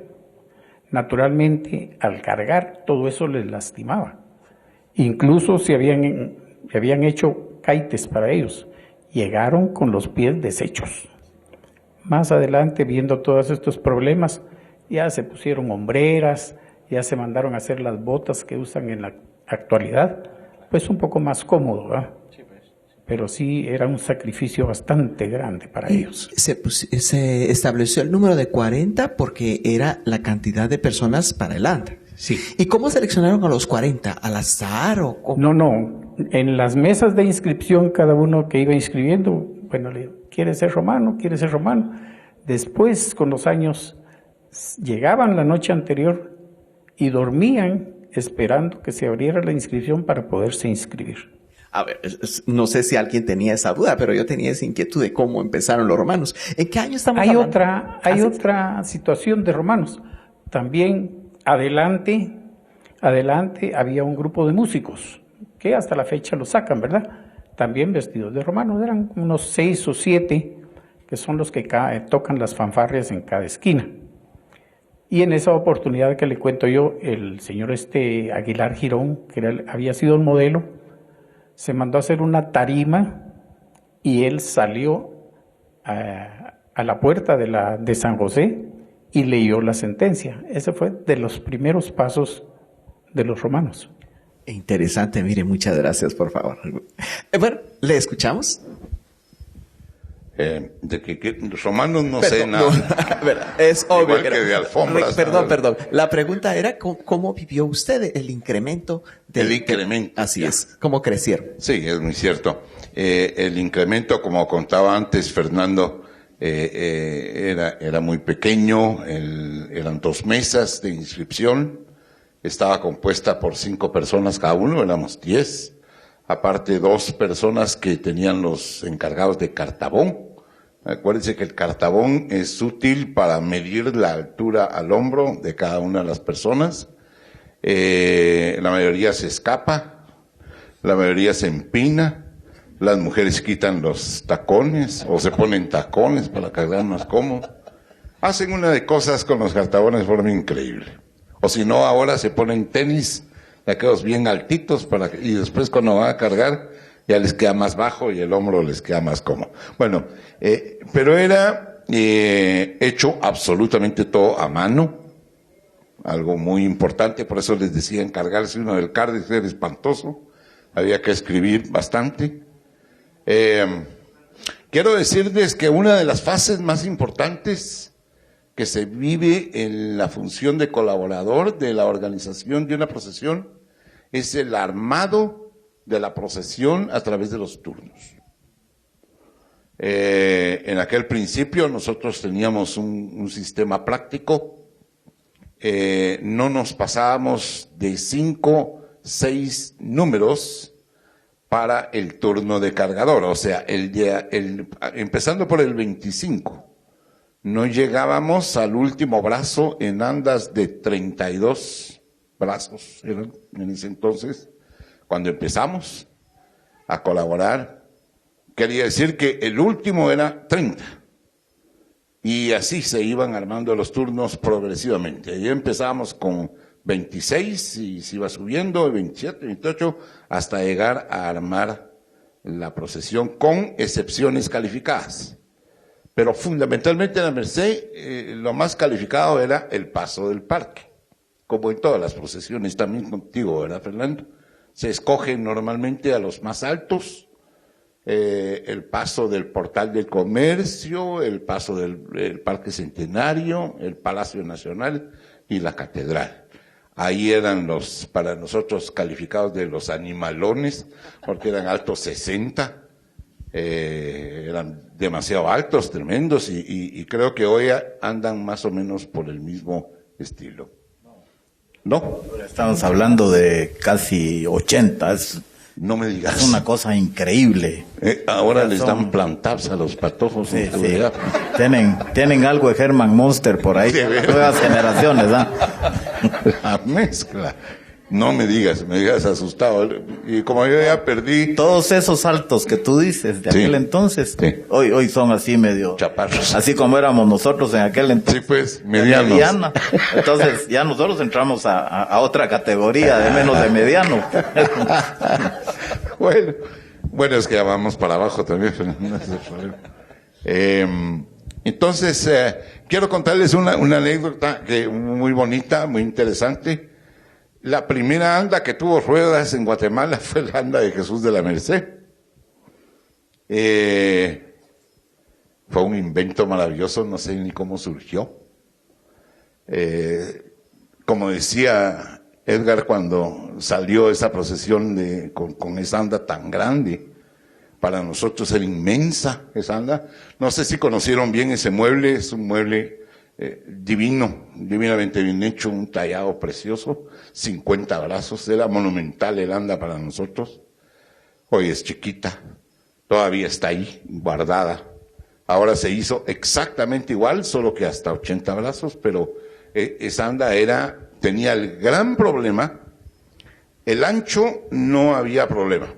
Speaker 3: Naturalmente, al cargar, todo eso les lastimaba. Incluso se habían hecho caites para ellos. Llegaron con los pies deshechos. Más adelante, viendo todos estos problemas, ya se pusieron hombreras, ya se mandaron a hacer las botas que usan en la actualidad, pues un poco más cómodo, ¿verdad? Pero sí era un sacrificio bastante grande para ellos.
Speaker 1: Se estableció el número de 40 porque era la cantidad de personas para el ANDA.
Speaker 3: Sí.
Speaker 1: ¿Y cómo seleccionaron a los 40? ¿Al azar o cómo?
Speaker 3: No. En las mesas de inscripción, cada uno que iba inscribiendo, bueno, ¿quiere ser romano? ¿Quiere ser romano? Después, con los años, llegaban la noche anterior y dormían esperando que se abriera la inscripción para poderse inscribir.
Speaker 1: A ver, no sé si alguien tenía esa duda, pero yo tenía esa inquietud de cómo empezaron los romanos. ¿En qué año estamos hablando?
Speaker 3: Hay otra situación de romanos. También adelante había un grupo de músicos que hasta la fecha lo sacan, ¿verdad? También vestidos de romanos. Eran unos 6 o 7 que son los que tocan las fanfarrias en cada esquina. Y en esa oportunidad que le cuento yo, el señor Aguilar Girón, que había sido el modelo, se mandó a hacer una tarima y él salió a la puerta de San José y leyó la sentencia. Ese fue de los primeros pasos de los romanos.
Speaker 1: Interesante, mire, muchas gracias, por favor. Bueno, ¿le escuchamos?
Speaker 4: De que los romanos no sé nada.
Speaker 1: Es obvio.
Speaker 4: Igual que de alfombras.
Speaker 1: Perdón. La pregunta era ¿cómo vivió usted el incremento?
Speaker 4: El incremento.
Speaker 1: Así es. ¿Cómo crecieron?
Speaker 4: Sí, es muy cierto. El incremento, como contaba antes Fernando, era muy pequeño. Eran 2 mesas de inscripción. Estaba compuesta por 5 personas cada uno, éramos 10. Aparte 2 personas que tenían los encargados de cartabón. Acuérdense que el cartabón es útil para medir la altura al hombro de cada una de las personas. La mayoría se escapa, la mayoría se empina, las mujeres quitan los tacones o se ponen tacones para cargar más cómodo. Hacen una de cosas con los cartabones de forma increíble. O si no, ahora se ponen tenis de aquellos bien altitos y después cuando van a cargar ya les queda más bajo y el hombro les queda más cómodo. Bueno, pero era hecho absolutamente todo a mano, algo muy importante, por eso les decía encargarse uno del cárdice era espantoso, había que escribir bastante. Quiero decirles que una de las fases más importantes que se vive en la función de colaborador de la organización de una procesión es el armado de la procesión a través de los turnos. En aquel principio nosotros teníamos un sistema práctico, no nos pasábamos de 5, 6 números para el turno de cargador, o sea, empezando por el 25, no llegábamos al último brazo en andas de 32 brazos, eran en ese entonces. Cuando empezamos a colaborar, quería decir que el último era 30. Y así se iban armando los turnos progresivamente. Ahí empezábamos con 26 y se iba subiendo, 27, 28, hasta llegar a armar la procesión con excepciones calificadas. Pero fundamentalmente en la Merced, lo más calificado era el paso del parque, como en todas las procesiones, también contigo, ¿verdad, Fernando? Se escoge normalmente a los más altos, el paso del Portal del Comercio, el paso del Parque Centenario, el Palacio Nacional y la Catedral. Ahí eran los, para nosotros, calificados de los animalones, porque eran altos 60, eran demasiado altos, tremendos, y creo que hoy andan más o menos por el mismo estilo. ¿No?
Speaker 5: Ahora estamos hablando de casi 80,
Speaker 4: No me digas.
Speaker 5: es una cosa increíble.
Speaker 4: Ahora les dan plantaps a los patojos.
Speaker 5: Sí, sí. Tienen algo de Herman Monster por ahí,
Speaker 4: De veras.
Speaker 5: nuevas generaciones, ¿ah?
Speaker 4: La mezcla. No me digas asustado. Y como yo ya perdí
Speaker 5: Todos esos saltos que tú dices de
Speaker 4: Sí.
Speaker 5: aquel entonces,
Speaker 4: Sí.
Speaker 5: hoy son así medio
Speaker 4: chaparros.
Speaker 5: así como éramos nosotros en aquel entonces.
Speaker 4: Sí, pues,
Speaker 5: de
Speaker 4: medianos.
Speaker 5: mediana. Entonces ya nosotros entramos a otra categoría de menos de mediano.
Speaker 4: Bueno, es que ya vamos para abajo también. Entonces, quiero contarles una anécdota que muy bonita, muy interesante. La primera anda que tuvo ruedas en Guatemala fue la anda de Jesús de la Merced. Fue un invento maravilloso, no sé ni cómo surgió. Como decía Edgar cuando salió esa procesión con esa anda tan grande, para nosotros era inmensa esa anda. No sé si conocieron bien ese mueble, es un mueble divino, divinamente bien hecho, un tallado precioso, 50 brazos, era monumental el anda para nosotros. Hoy es chiquita, todavía está ahí, guardada. Ahora se hizo exactamente igual, solo que hasta 80 brazos, pero esa anda tenía el gran problema, el ancho no había problema,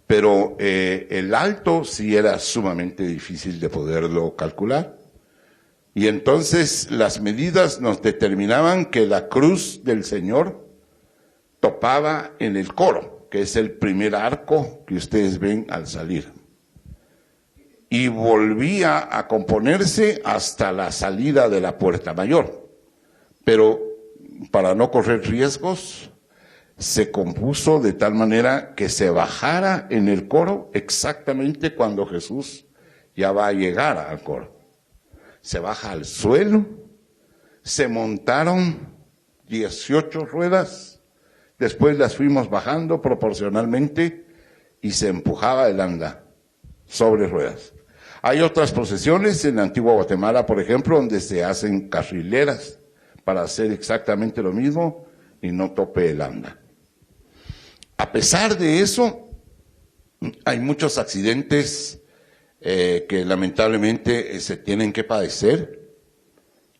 Speaker 4: pero el alto sí era sumamente difícil de poderlo calcular. Y entonces las medidas nos determinaban que la cruz del Señor topaba en el coro, que es el primer arco que ustedes ven al salir. Y volvía a componerse hasta la salida de la puerta mayor. Pero para no correr riesgos, se compuso de tal manera que se bajara en el coro exactamente cuando Jesús ya va a llegar al coro. Se baja al suelo, se montaron 18 ruedas, después las fuimos bajando proporcionalmente y se empujaba el anda sobre ruedas. Hay otras procesiones en la antigua Guatemala, por ejemplo, donde se hacen carrileras para hacer exactamente lo mismo y no tope el anda. A pesar de eso, hay muchos accidentes que lamentablemente se tienen que padecer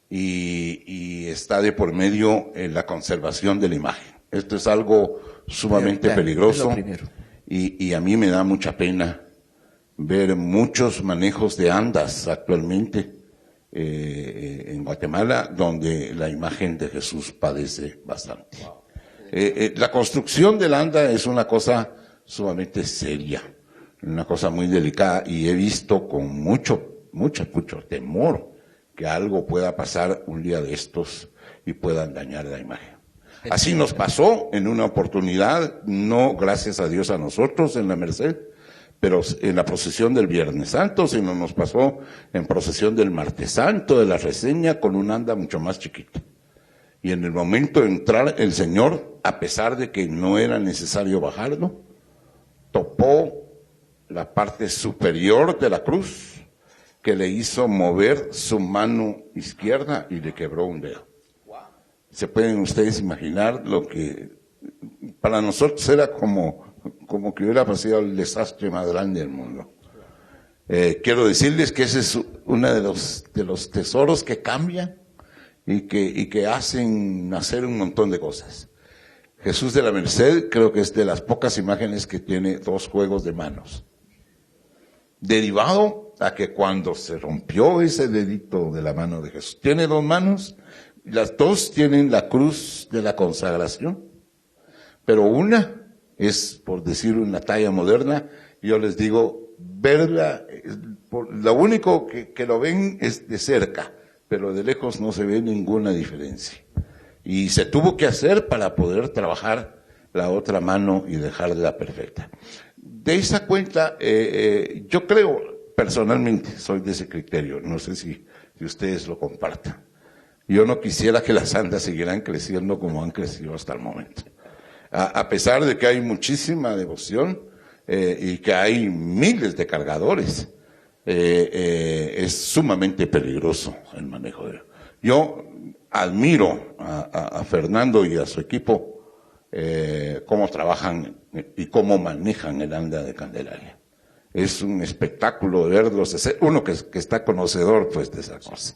Speaker 4: y está de por medio en la conservación de la imagen. Esto es algo sumamente peligroso y a mí me da mucha pena ver muchos manejos de andas actualmente en Guatemala donde la imagen de Jesús padece bastante. La construcción del anda es una cosa sumamente seria, una cosa muy delicada y he visto con mucho temor que algo pueda pasar un día de estos y puedan dañar la imagen. Así nos pasó en una oportunidad, no gracias a Dios a nosotros en la Merced, pero en la procesión del Viernes Santo, sino nos pasó en procesión del Martes Santo, de la Reseña, con un anda mucho más chiquito. Y en el momento de entrar el Señor, a pesar de que no era necesario bajarlo, topó la parte superior de la cruz, que le hizo mover su mano izquierda y le quebró un dedo. ¿Se pueden ustedes imaginar lo que para nosotros era como que hubiera pasado el desastre más grande del mundo? Quiero decirles que ese es uno de los tesoros que cambian y que hacen nacer un montón de cosas. Jesús de la Merced creo que es de las pocas imágenes que tiene dos juegos de manos. Derivado a que cuando se rompió ese dedito de la mano de Jesús, tiene dos manos, las dos tienen la cruz de la consagración, pero una es, por decir una talla moderna, yo les digo, verla Lo único que lo ven es de cerca, pero de lejos no se ve ninguna diferencia. Y se tuvo que hacer para poder trabajar la otra mano y dejarla perfecta. De esa cuenta, yo creo, personalmente, soy de ese criterio, no sé si ustedes lo compartan. Yo no quisiera que las andas siguieran creciendo como han crecido hasta el momento. A pesar de que hay muchísima devoción y que hay miles de cargadores, es sumamente peligroso el manejo de ello. Yo admiro a Fernando y a su equipo cómo trabajan y cómo manejan el anda de Candelaria. Es un espectáculo de verlos, uno que está conocedor pues de esa cosa.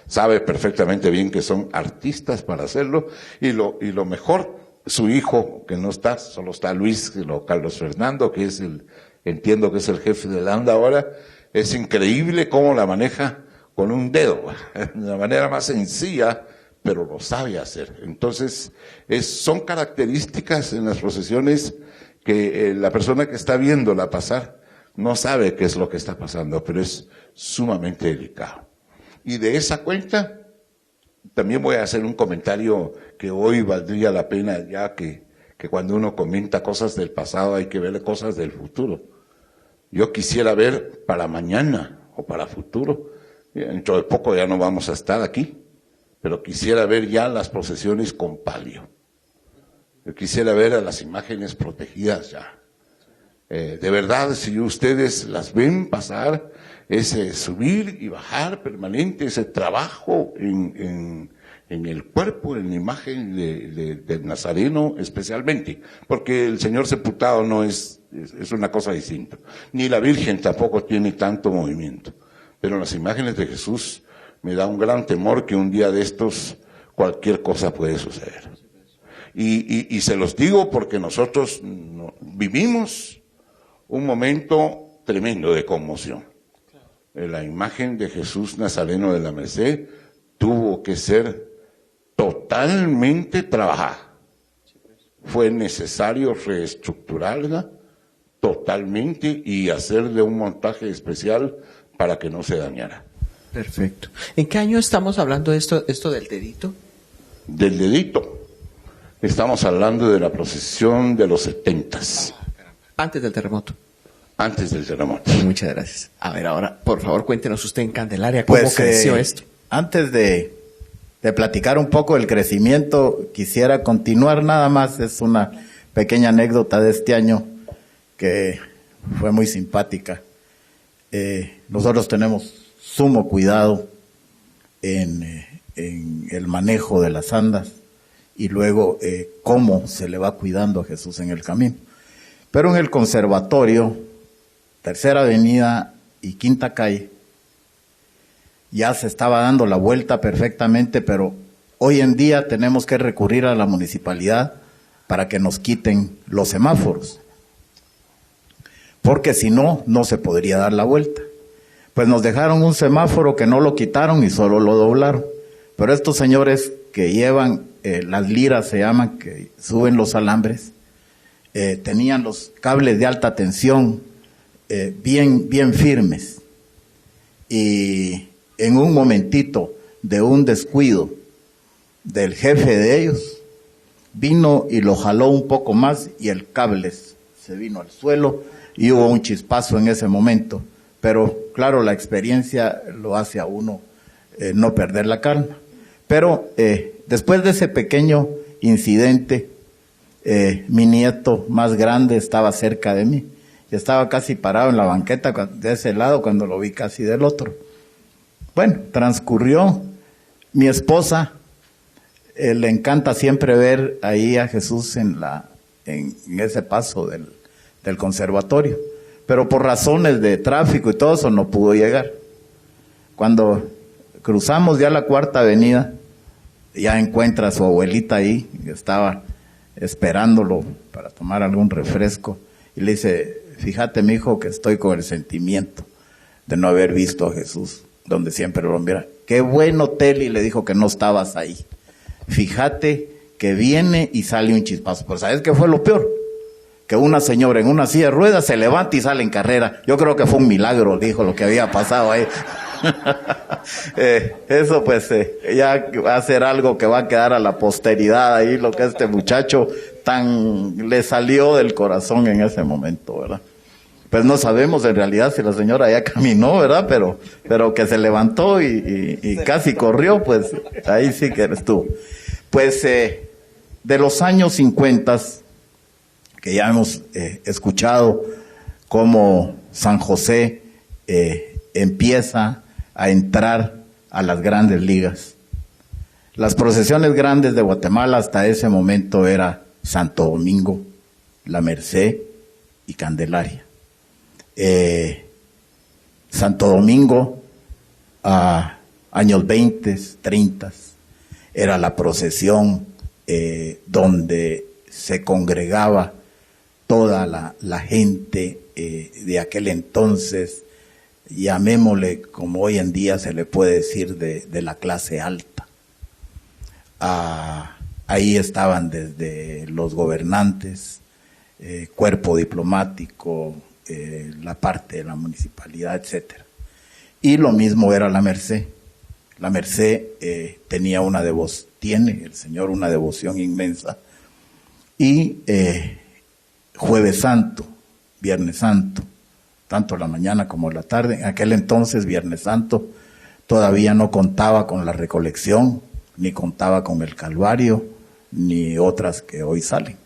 Speaker 4: Sabe perfectamente bien que son artistas para hacerlo y lo mejor, su hijo que no está, solo está Luis, Carlos Fernando, que es entiendo que es el jefe del anda ahora. Es increíble cómo la maneja con un dedo, de la manera más sencilla, pero lo sabe hacer. Entonces, son características en las procesiones que la persona que está viéndola pasar no sabe qué es lo que está pasando, pero es sumamente delicado. Y de esa cuenta, también voy a hacer un comentario que hoy valdría la pena, ya que cuando uno comenta cosas del pasado hay que ver cosas del futuro. Yo quisiera ver para mañana o para futuro, dentro de poco ya no vamos a estar aquí, pero quisiera ver ya las procesiones con palio. Yo quisiera ver a las imágenes protegidas ya. De verdad, si ustedes las ven pasar, ese subir y bajar permanente, ese trabajo en el cuerpo, en la imagen del Nazareno especialmente, porque el Señor sepultado no es una cosa distinta, ni la Virgen tampoco tiene tanto movimiento, pero en las imágenes de Jesús me da un gran temor que un día de estos cualquier cosa puede suceder. Y se los digo porque nosotros vivimos un momento tremendo de conmoción. La imagen de Jesús Nazareno de la Merced tuvo que ser totalmente trabajada. Fue necesario reestructurarla totalmente y hacerle un montaje especial para que no se dañara.
Speaker 1: Perfecto. ¿En qué año estamos hablando de esto del dedito?
Speaker 4: Del dedito. Estamos hablando de la procesión de los 70s.
Speaker 1: Antes del terremoto.
Speaker 4: Antes del terremoto.
Speaker 1: Muchas gracias. A ver, ahora, por favor, cuéntenos usted en Candelaria cómo creció esto.
Speaker 5: Antes de platicar un poco del crecimiento, quisiera continuar nada más. Es una pequeña anécdota de este año que fue muy simpática. Nosotros tenemos sumo cuidado en el manejo de las andas y luego cómo se le va cuidando a Jesús en el camino. Pero en el conservatorio, Tercera Avenida y Quinta Calle, ya se estaba dando la vuelta perfectamente, pero hoy en día tenemos que recurrir a la municipalidad para que nos quiten los semáforos, porque si no, no se podría dar la vuelta. Pues nos dejaron un semáforo que no lo quitaron y solo lo doblaron. Pero estos señores que llevan las liras, se llaman, que suben los alambres, tenían los cables de alta tensión bien firmes. Y en un momentito de un descuido del jefe de ellos, vino y lo jaló un poco más y el cable se vino al suelo y hubo un chispazo en ese momento. Pero claro, la experiencia lo hace a uno no perder la calma. Pero después de ese pequeño incidente, mi nieto más grande estaba cerca de mí. Y estaba casi parado en la banqueta de ese lado cuando lo vi casi del otro. Bueno, transcurrió. Mi esposa le encanta siempre ver ahí a Jesús en ese paso del conservatorio. Pero por razones de tráfico y todo eso no pudo llegar. Cuando cruzamos ya la Cuarta Avenida, ya encuentra a su abuelita ahí, que estaba esperándolo para tomar algún refresco, y le dice: fíjate, mijo, que estoy con el sentimiento de no haber visto a Jesús donde siempre lo mira. Qué bueno, Teli, le dijo, que no estabas ahí. Fíjate que viene y sale un chispazo. Pero ¿sabes qué fue lo peor? que una señora en una silla de ruedas se levanta y sale en carrera. Yo creo que fue un milagro, dijo, lo que había pasado ahí. Eso pues ya va a ser algo que va a quedar a la posteridad ahí, lo que este muchacho tan le salió del corazón en ese momento, ¿verdad? Pues no sabemos en realidad si la señora ya caminó, ¿verdad? Pero que se levantó y casi corrió, pues ahí sí que eres tú. Pues de los años 50, que ya hemos escuchado cómo San José empieza a entrar a las grandes ligas. Las procesiones grandes de Guatemala hasta ese momento era Santo Domingo, La Merced y Candelaria. Santo Domingo, años 20, 30, era la procesión donde se congregaba toda la gente de aquel entonces, llamémosle como hoy en día se le puede decir de la clase alta. Ahí estaban desde los gobernantes, cuerpo diplomático, la parte de la municipalidad, etcétera. Y lo mismo era la Merced. La Merced tenía tiene el Señor una devoción inmensa. Y Jueves Santo, Viernes Santo, tanto la mañana como la tarde. En aquel entonces, Viernes Santo, todavía no contaba con la recolección, ni contaba con el Calvario, ni otras que hoy salen.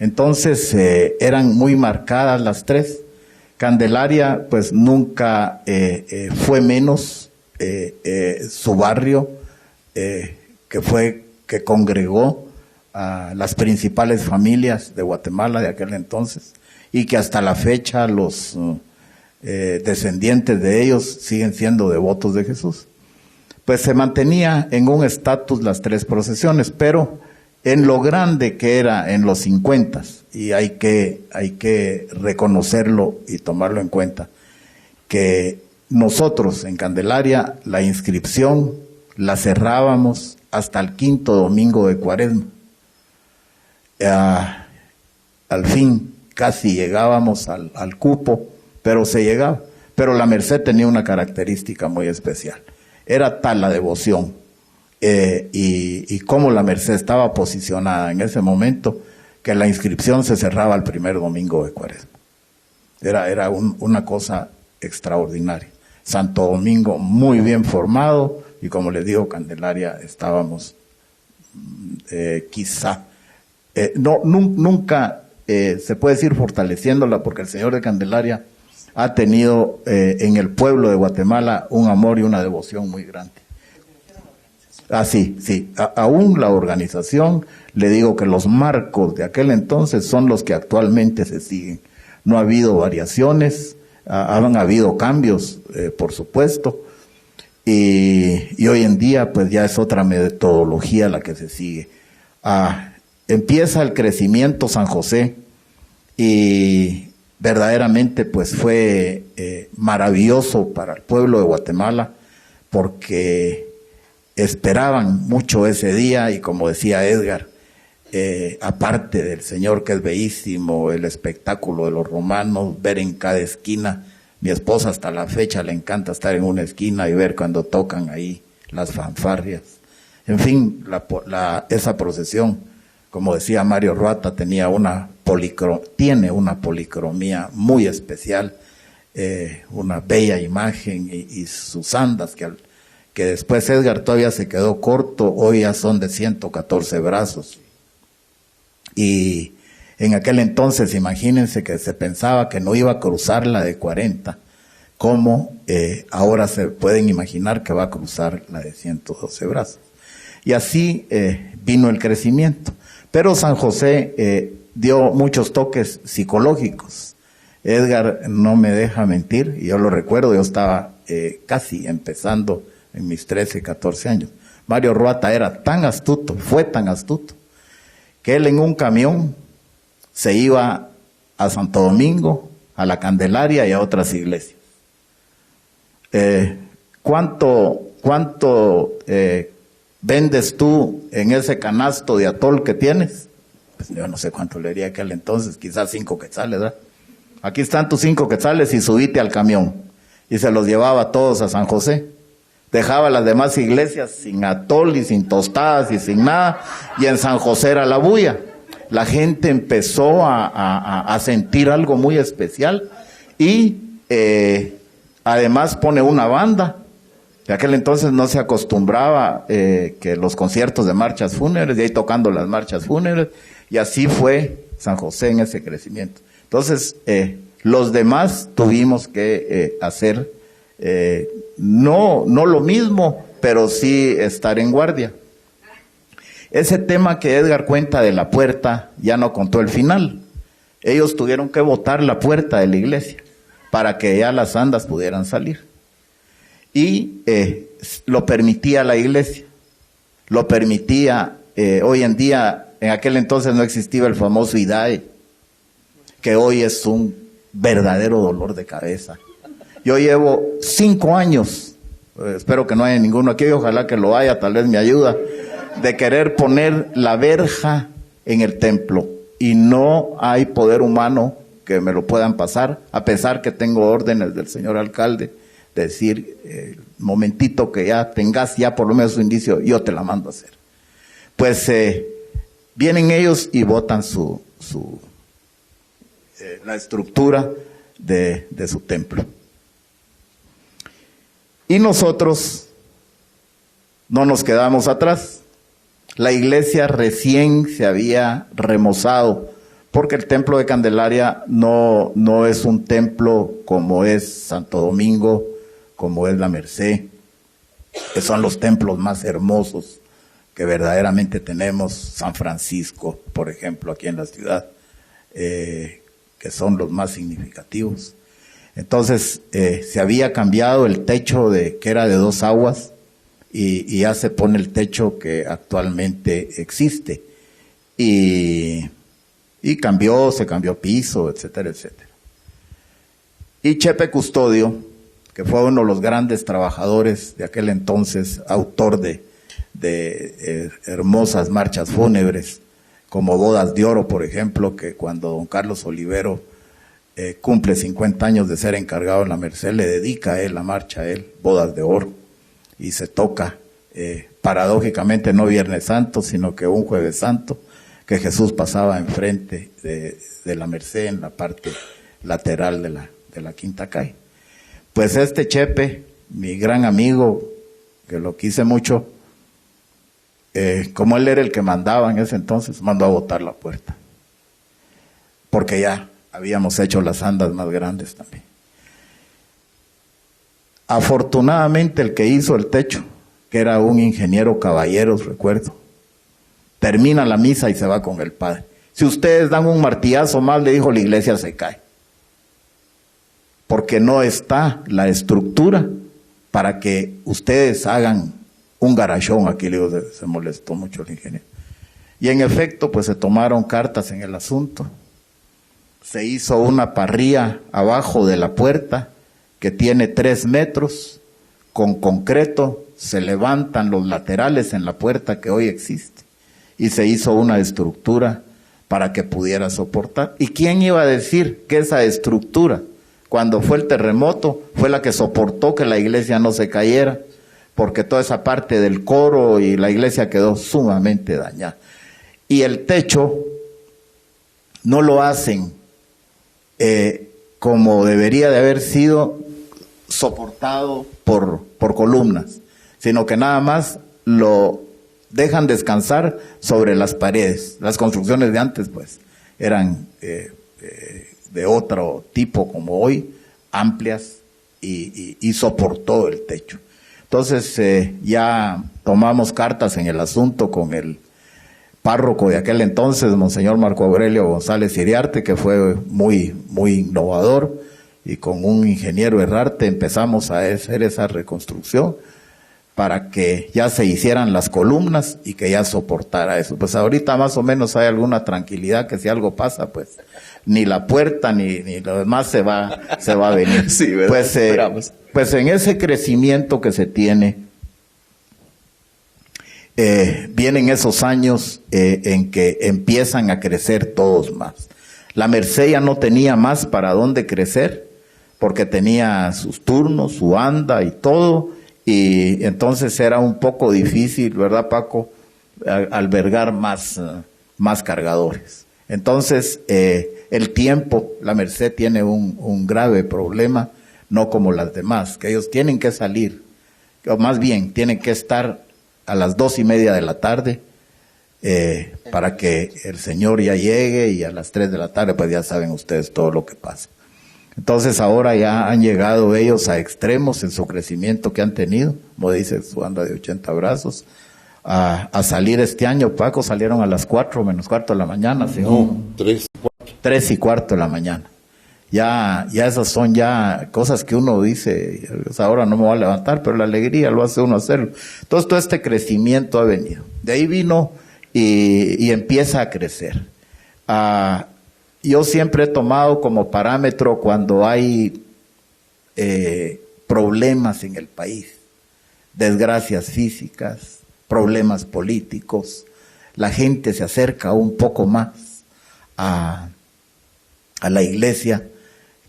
Speaker 5: Entonces, eran muy marcadas las tres. Candelaria, pues nunca fue menos su barrio, que congregó a las principales familias de Guatemala de aquel entonces, y que hasta la fecha los descendientes de ellos siguen siendo devotos de Jesús. Pues se mantenía en un estatus las tres procesiones, pero en lo grande que era en los 50, y hay que reconocerlo y tomarlo en cuenta, que nosotros en Candelaria la inscripción la cerrábamos hasta el 5º domingo de Cuaresma. Al fin casi llegábamos al cupo, pero se llegaba. Pero la Merced tenía una característica muy especial. Era tal la devoción y cómo la Merced estaba posicionada en ese momento, que la inscripción se cerraba el 1er domingo de Cuaresma. Era una cosa extraordinaria. Santo Domingo muy bien formado, y como les digo, Candelaria estábamos nunca se puede decir fortaleciéndola, porque el Señor de Candelaria ha tenido en el pueblo de Guatemala un amor y una devoción muy grande. Sí. Aún la organización, le digo que los marcos de aquel entonces son los que actualmente se siguen. No ha habido variaciones, han habido cambios, por supuesto, y hoy en día pues ya es otra metodología la que se sigue. Empieza el crecimiento San José, y verdaderamente pues fue maravilloso para el pueblo de Guatemala, porque esperaban mucho ese día, y como decía Edgar, aparte del Señor que es bellísimo, el espectáculo de los romanos, ver en cada esquina. Mi esposa hasta la fecha le encanta estar en una esquina y ver cuando tocan ahí las fanfarrias. En fin, esa procesión, como decía Mario Ruata, tiene una policromía muy especial, una bella imagen, y sus andas que después Edgar todavía se quedó corto, hoy ya son de 114 brazos. Y en aquel entonces, imagínense que se pensaba que no iba a cruzar la de 40, como ahora se pueden imaginar que va a cruzar la de 112 brazos. Y así vino el crecimiento. Pero San José dio muchos toques psicológicos. Edgar no me deja mentir, y yo lo recuerdo, yo estaba casi empezando en mis 13, 14 años. Mario Ruata era tan astuto, fue tan astuto, que él en un camión se iba a Santo Domingo, a la Candelaria y a otras iglesias. ¿Cuánto vendes tú en ese canasto de atol que tienes? pues yo no sé cuánto le diría aquel entonces, quizás 5 quetzales, ¿verdad? Aquí están tus 5 quetzales y subite al camión. Y se los llevaba todos a San José. Dejaba las demás iglesias sin atol y sin tostadas y sin nada, y en San José era la bulla. La gente empezó a sentir algo muy especial y además pone una banda. De aquel entonces no se acostumbraba que los conciertos de marchas fúnebres, y ahí tocando las marchas fúnebres, y así fue San José en ese crecimiento. Entonces, los demás tuvimos que hacer no lo mismo, pero sí estar en guardia. Ese tema que Edgar cuenta de la puerta, ya no contó el final. Ellos tuvieron que botar la puerta de la iglesia para que ya las andas pudieran salir. Y lo permitía la iglesia, lo permitía, hoy en día, en aquel entonces no existía el famoso IDAE, que hoy es un verdadero dolor de cabeza. Yo llevo 5 años, espero que no haya ninguno aquí, ojalá que lo haya, tal vez me ayuda, de querer poner la verja en el templo, y no hay poder humano que me lo puedan pasar, a pesar que tengo órdenes del señor alcalde, de decir, momentito que ya tengas ya por lo menos un indicio, yo te la mando a hacer. Pues vienen ellos y botan la estructura de su templo. Y nosotros no nos quedamos atrás. La iglesia recién se había remozado, porque el templo de Candelaria no es un templo como es Santo Domingo, como es la Merced, que son los templos más hermosos que verdaderamente tenemos. San Francisco, por ejemplo, aquí en la ciudad, que son los más significativos. Entonces, se había cambiado el techo que era de 2 aguas, y ya se pone el techo que actualmente existe. Y se cambió piso, etcétera, etcétera. Y Chepe Custodio, que fue uno de los grandes trabajadores de aquel entonces, autor de hermosas marchas fúnebres, como Bodas de Oro, por ejemplo, que cuando don Carlos Olivero cumple 50 años de ser encargado en la Merced, le dedica a él la marcha, Bodas de Oro, y se toca, paradójicamente no Viernes Santo, sino que un Jueves Santo, que Jesús pasaba enfrente de la Merced en la parte lateral de la quinta calle. Pues este Chepe, mi gran amigo, que lo quise mucho, como él era el que mandaba en ese entonces, mandó a botar la puerta, porque ya habíamos hecho las andas más grandes también. Afortunadamente el que hizo el techo, que era un ingeniero Caballeros, recuerdo, termina la misa y se va con el padre. Si ustedes dan un martillazo más, le dijo, la iglesia se cae, porque no está la estructura para que ustedes hagan un garachón. Aquí le digo, se molestó mucho el ingeniero. Y en efecto, pues se tomaron cartas en el asunto. Se hizo una parrilla abajo de la puerta que tiene 3 metros, con concreto, se levantan los laterales en la puerta que hoy existe, y se hizo una estructura para que pudiera soportar. ¿Y quién iba a decir que esa estructura, cuando fue el terremoto, fue la que soportó que la iglesia no se cayera? Porque toda esa parte del coro y la iglesia quedó sumamente dañada. Y el techo no lo hacen como debería de haber sido soportado por columnas, sino que nada más lo dejan descansar sobre las paredes. Las construcciones de antes pues eran de otro tipo, como hoy, amplias, y soportó el techo. Entonces ya tomamos cartas en el asunto con el párroco de aquel entonces, Monseñor Marco Aurelio González Iriarte, que fue muy innovador, y con un ingeniero Herrarte empezamos a hacer esa reconstrucción para que ya se hicieran las columnas y que ya soportara eso. Pues ahorita más o menos hay alguna tranquilidad, que si algo pasa, pues ni la puerta ni lo demás se va a venir.
Speaker 1: Sí,
Speaker 5: pues en ese crecimiento que se tiene, vienen esos años en que empiezan a crecer todos más. La Merced ya no tenía más para dónde crecer, porque tenía sus turnos, su anda y todo, y entonces era un poco difícil, ¿verdad, Paco?, albergar más cargadores. Entonces, el tiempo, la Merced tiene un grave problema, no como las demás, que ellos tienen que salir, o más bien, tienen que estar a las 2:30 de la tarde, para que el Señor ya llegue, y a las 3 de la tarde, pues ya saben ustedes todo lo que pasa. Entonces ahora ya han llegado ellos a extremos en su crecimiento que han tenido, como dice su anda de 80 brazos, a salir este año, Paco, salieron a las 4:45 de la mañana.
Speaker 4: No,
Speaker 5: 3:15 de la mañana. Ya esas son ya cosas que uno dice, ahora no me voy a levantar, pero la alegría lo hace uno hacerlo. Entonces todo este crecimiento ha venido. De ahí vino y empieza a crecer. Yo siempre he tomado como parámetro cuando hay problemas en el país, desgracias físicas, problemas políticos, la gente se acerca un poco más a la iglesia,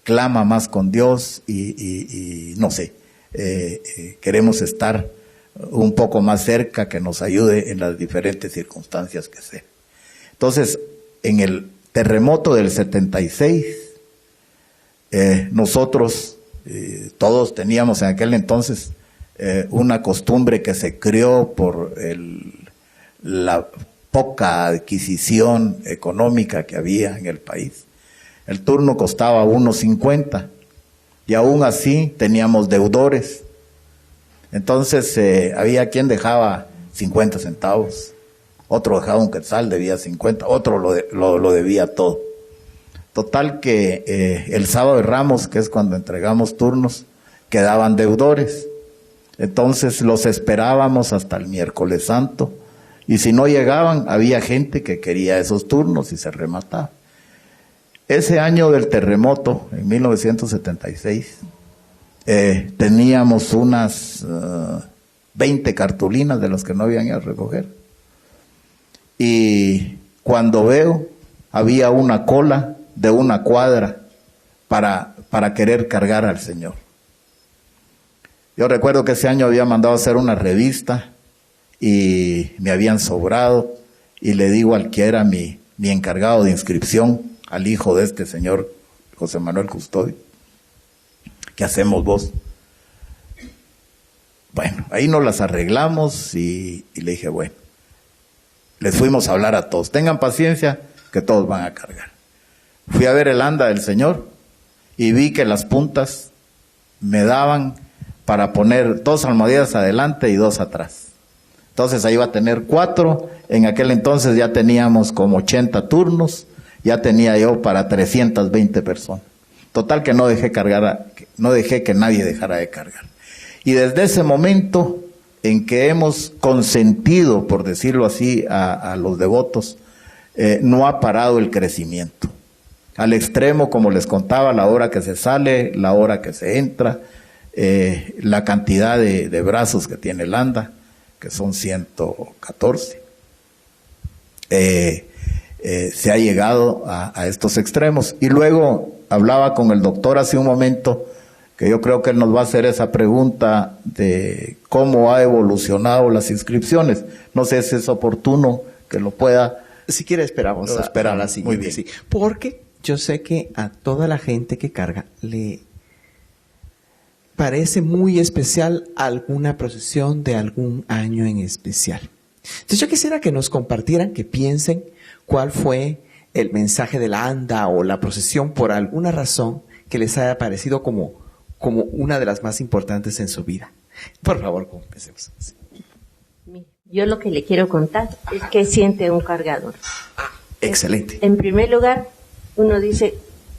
Speaker 5: clama más con Dios y no sé, queremos estar un poco más cerca, que nos ayude en las diferentes circunstancias que sea. Entonces, en el terremoto del 76, nosotros todos teníamos en aquel entonces una costumbre que se creó por la poca adquisición económica que había en el país. El turno costaba 1.50 y aún así teníamos deudores. Entonces había quien dejaba 50 centavos, otro dejaba un quetzal, debía 50, otro lo debía todo. Total que el sábado de Ramos, que es cuando entregamos turnos, quedaban deudores. Entonces los esperábamos hasta el miércoles santo, y si no llegaban, había gente que quería esos turnos y se remataba. Ese año del terremoto, en 1976, teníamos unas 20 cartulinas de las que no habían ido a recoger. Y cuando veo, había una cola de 1 cuadra para querer cargar al Señor. Yo recuerdo que ese año había mandado a hacer una revista y me habían sobrado, y le digo al que era mi encargado de inscripción, al hijo de este señor José Manuel Custodio, ¿qué hacemos vos? Bueno, ahí nos las arreglamos y le dije, bueno, les fuimos a hablar a todos, tengan paciencia que todos van a cargar. Fui a ver el anda del Señor y vi que las puntas me daban para poner 2 almohadillas adelante y 2 atrás. Entonces ahí iba a tener 4, en aquel entonces ya teníamos como 80 turnos, ya tenía yo para 320 personas. Total que no dejé que nadie dejara de cargar. Y desde ese momento en que hemos consentido, por decirlo así, a los devotos, no ha parado el crecimiento. Al extremo, como les contaba, la hora que se sale, la hora que se entra, la cantidad de brazos que tiene el anda, que son 114. Se ha llegado a estos extremos. Y luego hablaba con el doctor hace un momento, que yo creo que él nos va a hacer esa pregunta de cómo ha evolucionado las inscripciones. No sé si es oportuno que lo pueda.
Speaker 1: Si quiere esperamos a la siguiente.
Speaker 5: Muy bien.
Speaker 1: Sí, porque yo sé que a toda la gente que carga le parece muy especial alguna procesión de algún año en especial. Entonces yo quisiera que nos compartieran, que piensen cuál fue el mensaje de la anda o la procesión por alguna razón que les haya parecido como una de las más importantes en su vida. Por favor, empecemos. Sí.
Speaker 2: Yo lo que le quiero contar es qué siente un cargador.
Speaker 1: Excelente.
Speaker 2: En primer lugar, uno dice,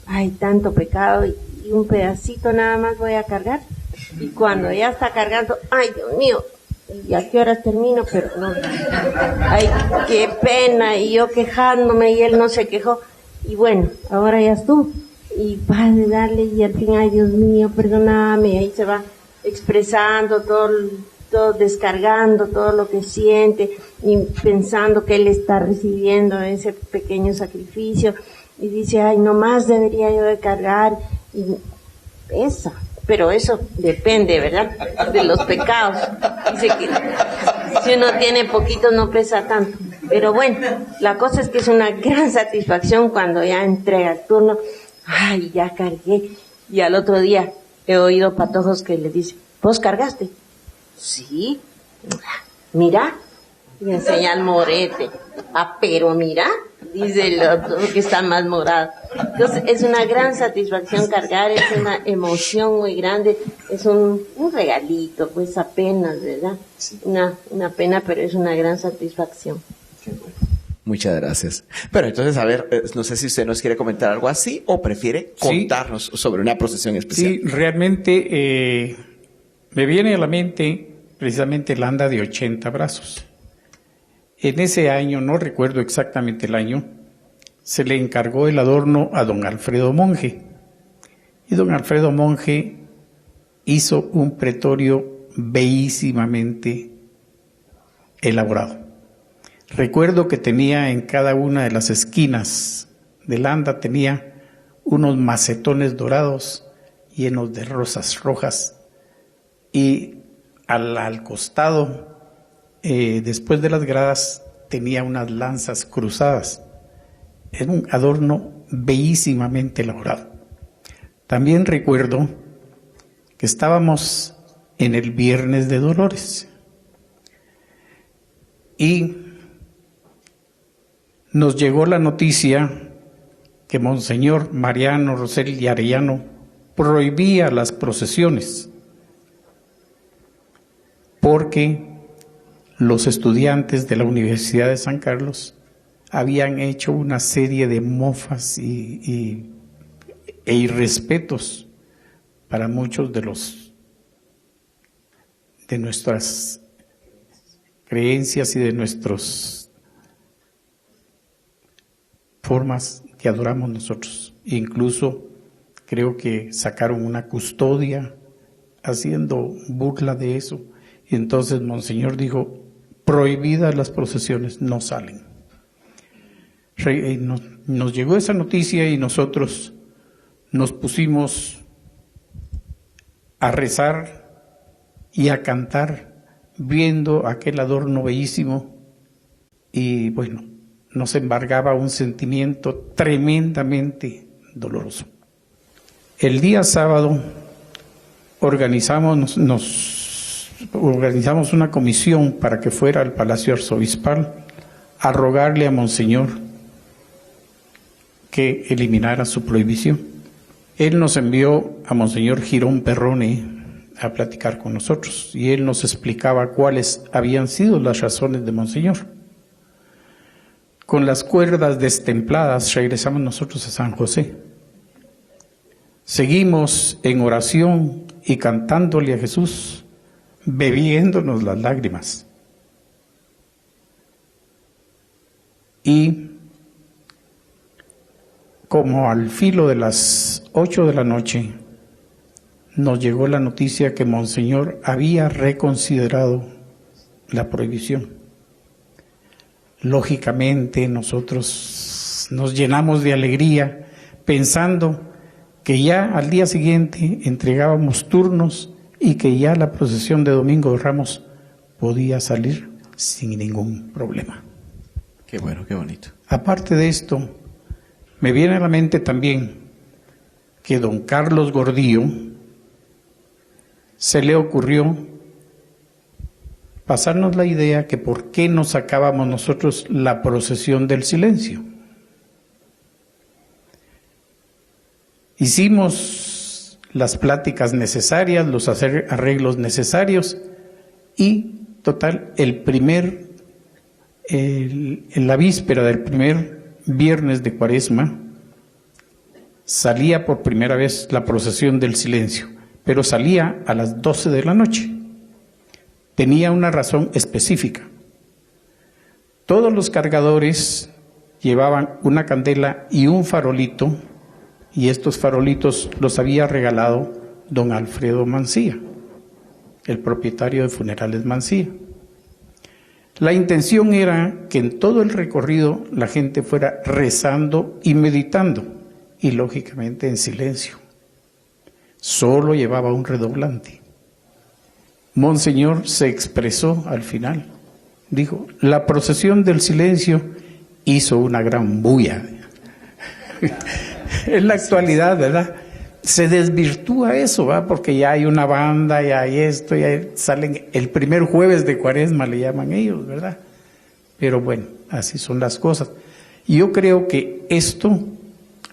Speaker 2: hay tanto pecado y un pedacito nada más voy a cargar. Y cuando ya está cargando, ay Dios mío, ¿y a qué horas termino? Pero no, ay, qué pena, y yo quejándome y él no se quejó. Y bueno, ahora ya estuvo. Y va a darle y al fin, ay Dios mío, perdóname, ahí se va expresando todo todo descargando todo lo que siente y pensando que él está recibiendo ese pequeño sacrificio y dice, ay, no más debería yo de cargar, y pesa. Pero eso depende, ¿verdad?, de los pecados. Dice que si uno tiene poquito no pesa tanto. Pero bueno, la cosa es que es una gran satisfacción cuando ya entrega el turno. Ay, ya cargué. Y al otro día he oído patojos que le dicen, ¿vos cargaste? Sí. Mira. Y enseña el morete. Ah, pero mira, dice el otro que está más morado. Entonces es una gran satisfacción cargar, es una emoción muy grande, es un regalito, pues apenas, ¿verdad? Sí. Una pena, pero es una gran satisfacción.
Speaker 1: Muchas gracias. Pero entonces, a ver, no sé si usted nos quiere comentar algo así o prefiere contarnos sobre una procesión especial.
Speaker 3: Sí, realmente me viene a la mente precisamente la anda de 80 brazos. En ese año, no recuerdo exactamente el año, se le encargó el adorno a don Alfredo Monge. Y don Alfredo Monge hizo un pretorio bellísimamente elaborado. Recuerdo que tenía en cada una de las esquinas del anda, tenía unos macetones dorados llenos de rosas rojas. Y al costado, después de las gradas, tenía unas lanzas cruzadas. Era un adorno bellísimamente elaborado. También recuerdo que estábamos en el Viernes de Dolores y nos llegó la noticia que Monseñor Mariano Rosell y Arellano prohibía las procesiones porque los estudiantes de la Universidad de San Carlos habían hecho una serie de mofas e irrespetos para muchos de nuestras creencias y de nuestras formas que adoramos nosotros. Incluso creo que sacaron una custodia haciendo burla de eso. Y entonces Monseñor dijo, prohibidas las procesiones, no salen. Nos llegó esa noticia y nosotros nos pusimos a rezar y a cantar viendo aquel adorno bellísimo y bueno, nos embargaba un sentimiento tremendamente doloroso. El día sábado organizamos una comisión para que fuera al Palacio Arzobispal a rogarle a Monseñor que eliminara su prohibición. Él nos envió a Monseñor Girón Perrone a platicar con nosotros y él nos explicaba cuáles habían sido las razones de Monseñor. Con las cuerdas destempladas regresamos nosotros a San José. Seguimos en oración y cantándole a Jesús, bebiéndonos las lágrimas. Y como al filo de las 8 de la noche, nos llegó la noticia que Monseñor había reconsiderado la prohibición. Lógicamente nosotros nos llenamos de alegría pensando que ya al día siguiente entregábamos turnos y que ya la procesión de Domingo de Ramos podía salir sin ningún problema.
Speaker 1: Qué bueno, qué bonito.
Speaker 3: Aparte de esto, me viene a la mente también que don Carlos Gordillo se le ocurrió pasarnos la idea que por qué no sacábamos nosotros la procesión del silencio. Hicimos las pláticas necesarias, los arreglos necesarios y total, en la víspera del primer viernes de Cuaresma salía por primera vez la procesión del silencio, pero salía a las 12 de la noche. Tenía una razón específica. Todos los cargadores llevaban una candela y un farolito, y estos farolitos los había regalado don Alfredo Mancía. el propietario de Funerales Mancilla. La intención era que en todo el recorrido la gente fuera rezando y meditando, y lógicamente en silencio. Solo llevaba un redoblante. Monseñor se expresó al final. Dijo, la procesión del silencio hizo una gran bulla. En la actualidad, ¿verdad? Se desvirtúa eso, ¿va? Porque ya hay una banda, ya hay esto, ya salen el primer jueves de Cuaresma, le llaman ellos, ¿verdad? Pero bueno, así son las cosas. Y yo creo que esto,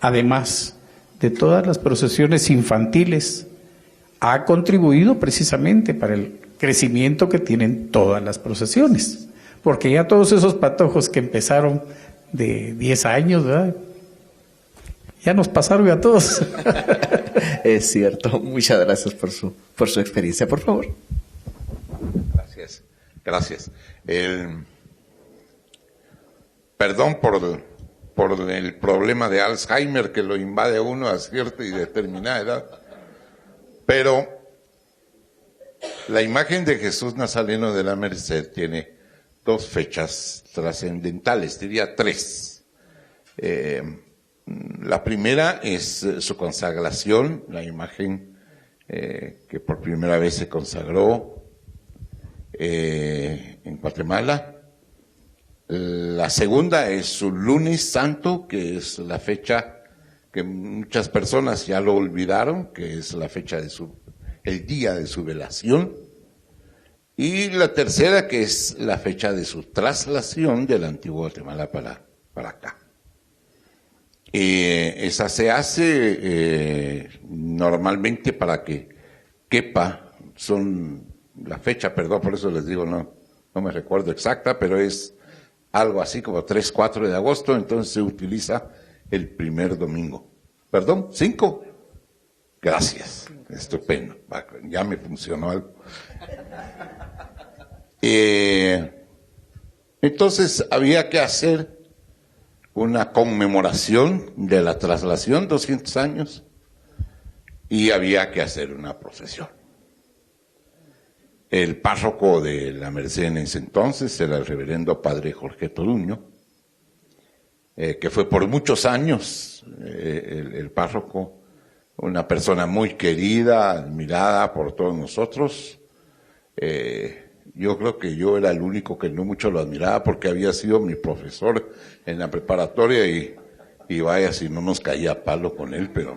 Speaker 3: además de todas las procesiones infantiles, ha contribuido precisamente para el crecimiento que tienen todas las procesiones. Porque ya todos esos patojos que empezaron de 10 años, ¿verdad? Ya nos pasaron a todos.
Speaker 1: Es cierto. Muchas gracias por su experiencia, por favor.
Speaker 4: Gracias. Perdón por el problema de Alzheimer que lo invade a uno a cierta y determinada edad, pero la imagen de Jesús Nazareno de la Merced tiene 2 fechas trascendentales, diría 3. La primera es su consagración, la imagen que por primera vez se consagró en Guatemala. La segunda es su lunes santo, que es la fecha que muchas personas ya lo olvidaron, que es la fecha el día de su velación. Y la tercera, que es la fecha de su traslación del antiguo Guatemala para acá. Esa se hace normalmente para que quepa, la fecha, perdón, por eso les digo, no me recuerdo exacta, pero es algo así como 3, 4 de agosto, entonces se utiliza el primer domingo. ¿Perdón? 5. Gracias, estupendo, ya me funcionó algo. Entonces había que hacer una conmemoración de la traslación, 200 años, y había que hacer una procesión. El párroco de la Merced en ese entonces era el reverendo padre Jorge Toruño, que fue por muchos años el párroco, una persona muy querida, admirada por todos nosotros. Yo creo que yo era el único que no mucho lo admiraba porque había sido mi profesor en la preparatoria y vaya si no nos caía palo con él, pero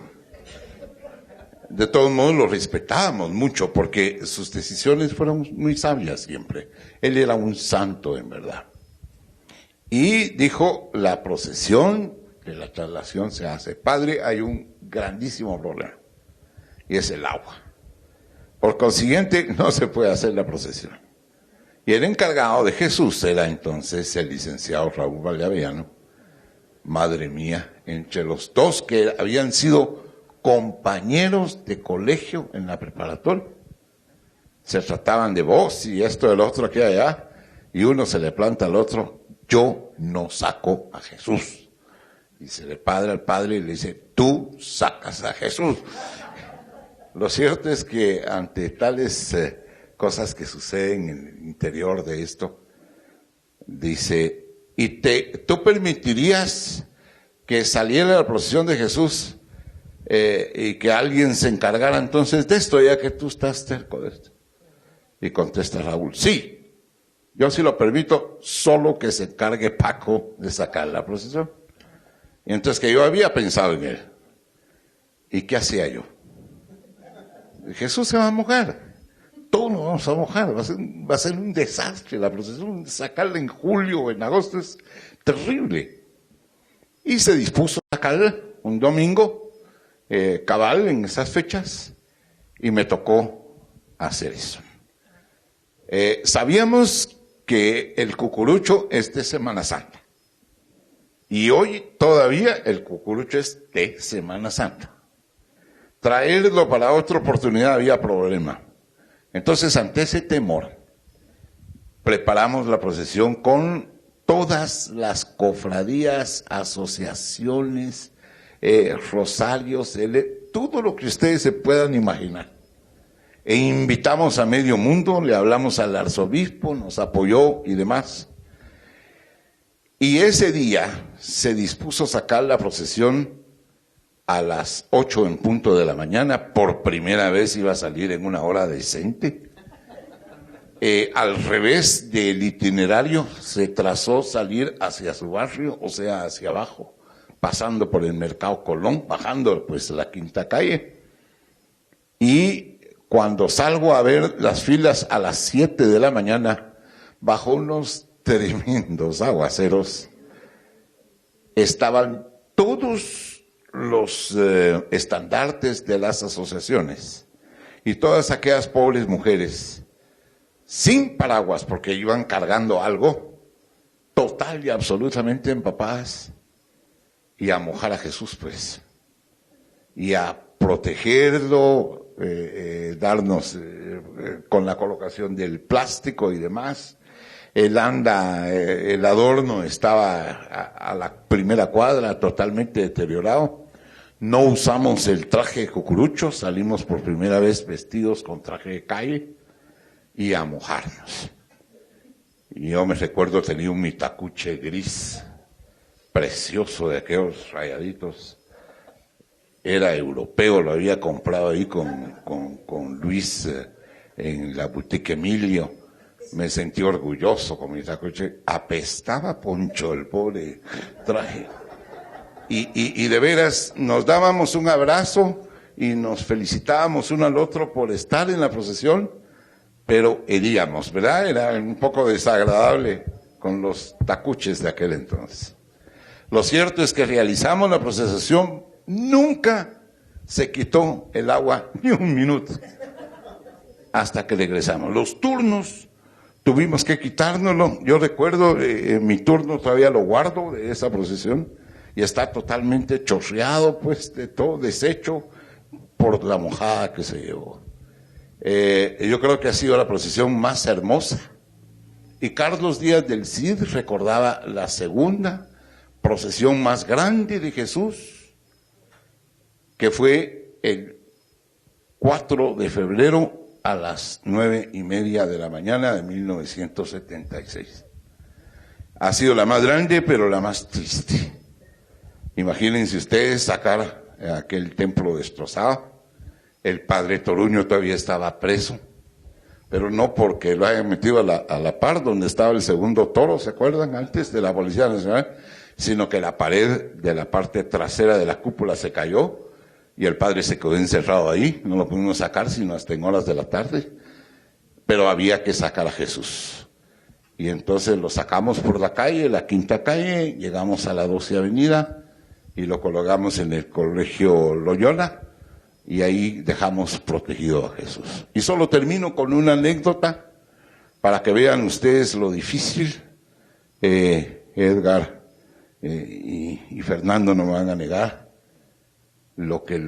Speaker 4: de todos modos lo respetábamos mucho porque sus decisiones fueron muy sabias siempre. Él era un santo en verdad. Y dijo, la procesión de la traslación se hace. Padre, hay un grandísimo problema y es el agua. Por consiguiente, no se puede hacer la procesión. Y el encargado de Jesús era entonces el licenciado Raúl Valdeaviano. Madre mía, entre los dos que habían sido compañeros de colegio en la preparatoria, se trataban de vos y esto del otro aquí allá, y uno se le planta al otro, yo no saco a Jesús. Y se le padre al padre y le dice, tú sacas a Jesús. Lo cierto es que ante tales cosas que suceden en el interior de esto, dice, ¿y tú permitirías que saliera la procesión de Jesús y que alguien se encargara entonces de esto, ya que tú estás cerca de esto? Y contesta Raúl, sí, yo sí lo permito, solo que se encargue Paco de sacar la procesión. Y entonces que yo había pensado en él. ¿Y qué hacía yo? Jesús se va a mojar. Todos nos vamos a mojar. Va a ser un desastre la procesión. Sacarla en julio o en agosto es terrible. Y se dispuso a sacarla un domingo, cabal en esas fechas, y me tocó hacer eso. Sabíamos que el cucurucho es de Semana Santa. Y hoy todavía el cucurucho es de Semana Santa. Traerlo para otra oportunidad había problema. Entonces, ante ese temor, preparamos la procesión con todas las cofradías, asociaciones, rosarios, todo lo que ustedes se puedan imaginar. e invitamos a medio mundo, le hablamos al arzobispo, nos apoyó y demás. Y ese día se dispuso sacar la procesión a las 8 en punto de la mañana. Por primera vez iba a salir en una hora decente. Al revés del itinerario, se trazó salir hacia su barrio, o sea, hacia abajo, pasando por el Mercado Colón, bajando pues la Quinta Calle. Y cuando salgo a ver las filas a las 7 de la mañana, bajo unos tremendos aguaceros, estaban todos los estandartes de las asociaciones y todas aquellas pobres mujeres sin paraguas porque iban cargando algo, total y absolutamente empapadas, y a mojar a Jesús pues, y a protegerlo, darnos con la colocación del plástico y demás. El adorno estaba a la primera cuadra totalmente deteriorado. No usamos el traje de cucurucho, salimos por primera vez vestidos con traje de calle y a mojarnos. Y yo me recuerdo, tenía un mitacuche gris, precioso, de aquellos rayaditos. Era europeo, lo había comprado ahí con Luis en la boutique Emilio. Me sentí orgulloso con mi mitacuche. Apestaba Poncho el pobre traje. Y de veras nos dábamos un abrazo y nos felicitábamos uno al otro por estar en la procesión, pero heríamos, ¿verdad? Era un poco desagradable con los tacuches de aquel entonces. Lo cierto es que realizamos la procesión, nunca se quitó el agua ni un minuto hasta que regresamos. Los turnos tuvimos que quitárnoslo. Yo recuerdo, mi turno todavía lo guardo de esa procesión y está totalmente chorreado, pues, de todo deshecho por la mojada que se llevó. Yo creo que ha sido la procesión más hermosa. Y Carlos Díaz del Cid recordaba la segunda procesión más grande de Jesús, que fue el 4 de febrero a las 9:30 de la mañana de 1976. Ha sido la más grande, pero la más triste. Imagínense ustedes sacar aquel templo destrozado. El padre Toruño todavía estaba preso, pero no porque lo hayan metido a la par donde estaba el segundo toro, ¿se acuerdan? Antes de la Policía Nacional, sino que la pared de la parte trasera de la cúpula se cayó y el padre se quedó encerrado ahí. No lo pudimos sacar sino hasta en horas de la tarde, pero había que sacar a Jesús. Y entonces lo sacamos por la calle, la Quinta Calle, llegamos a la 12 Avenida y lo colocamos en el Colegio Loyola. Y ahí dejamos protegido a Jesús. Y solo termino con una anécdota para que vean ustedes lo difícil. Edgar y Fernando no me van a negar lo que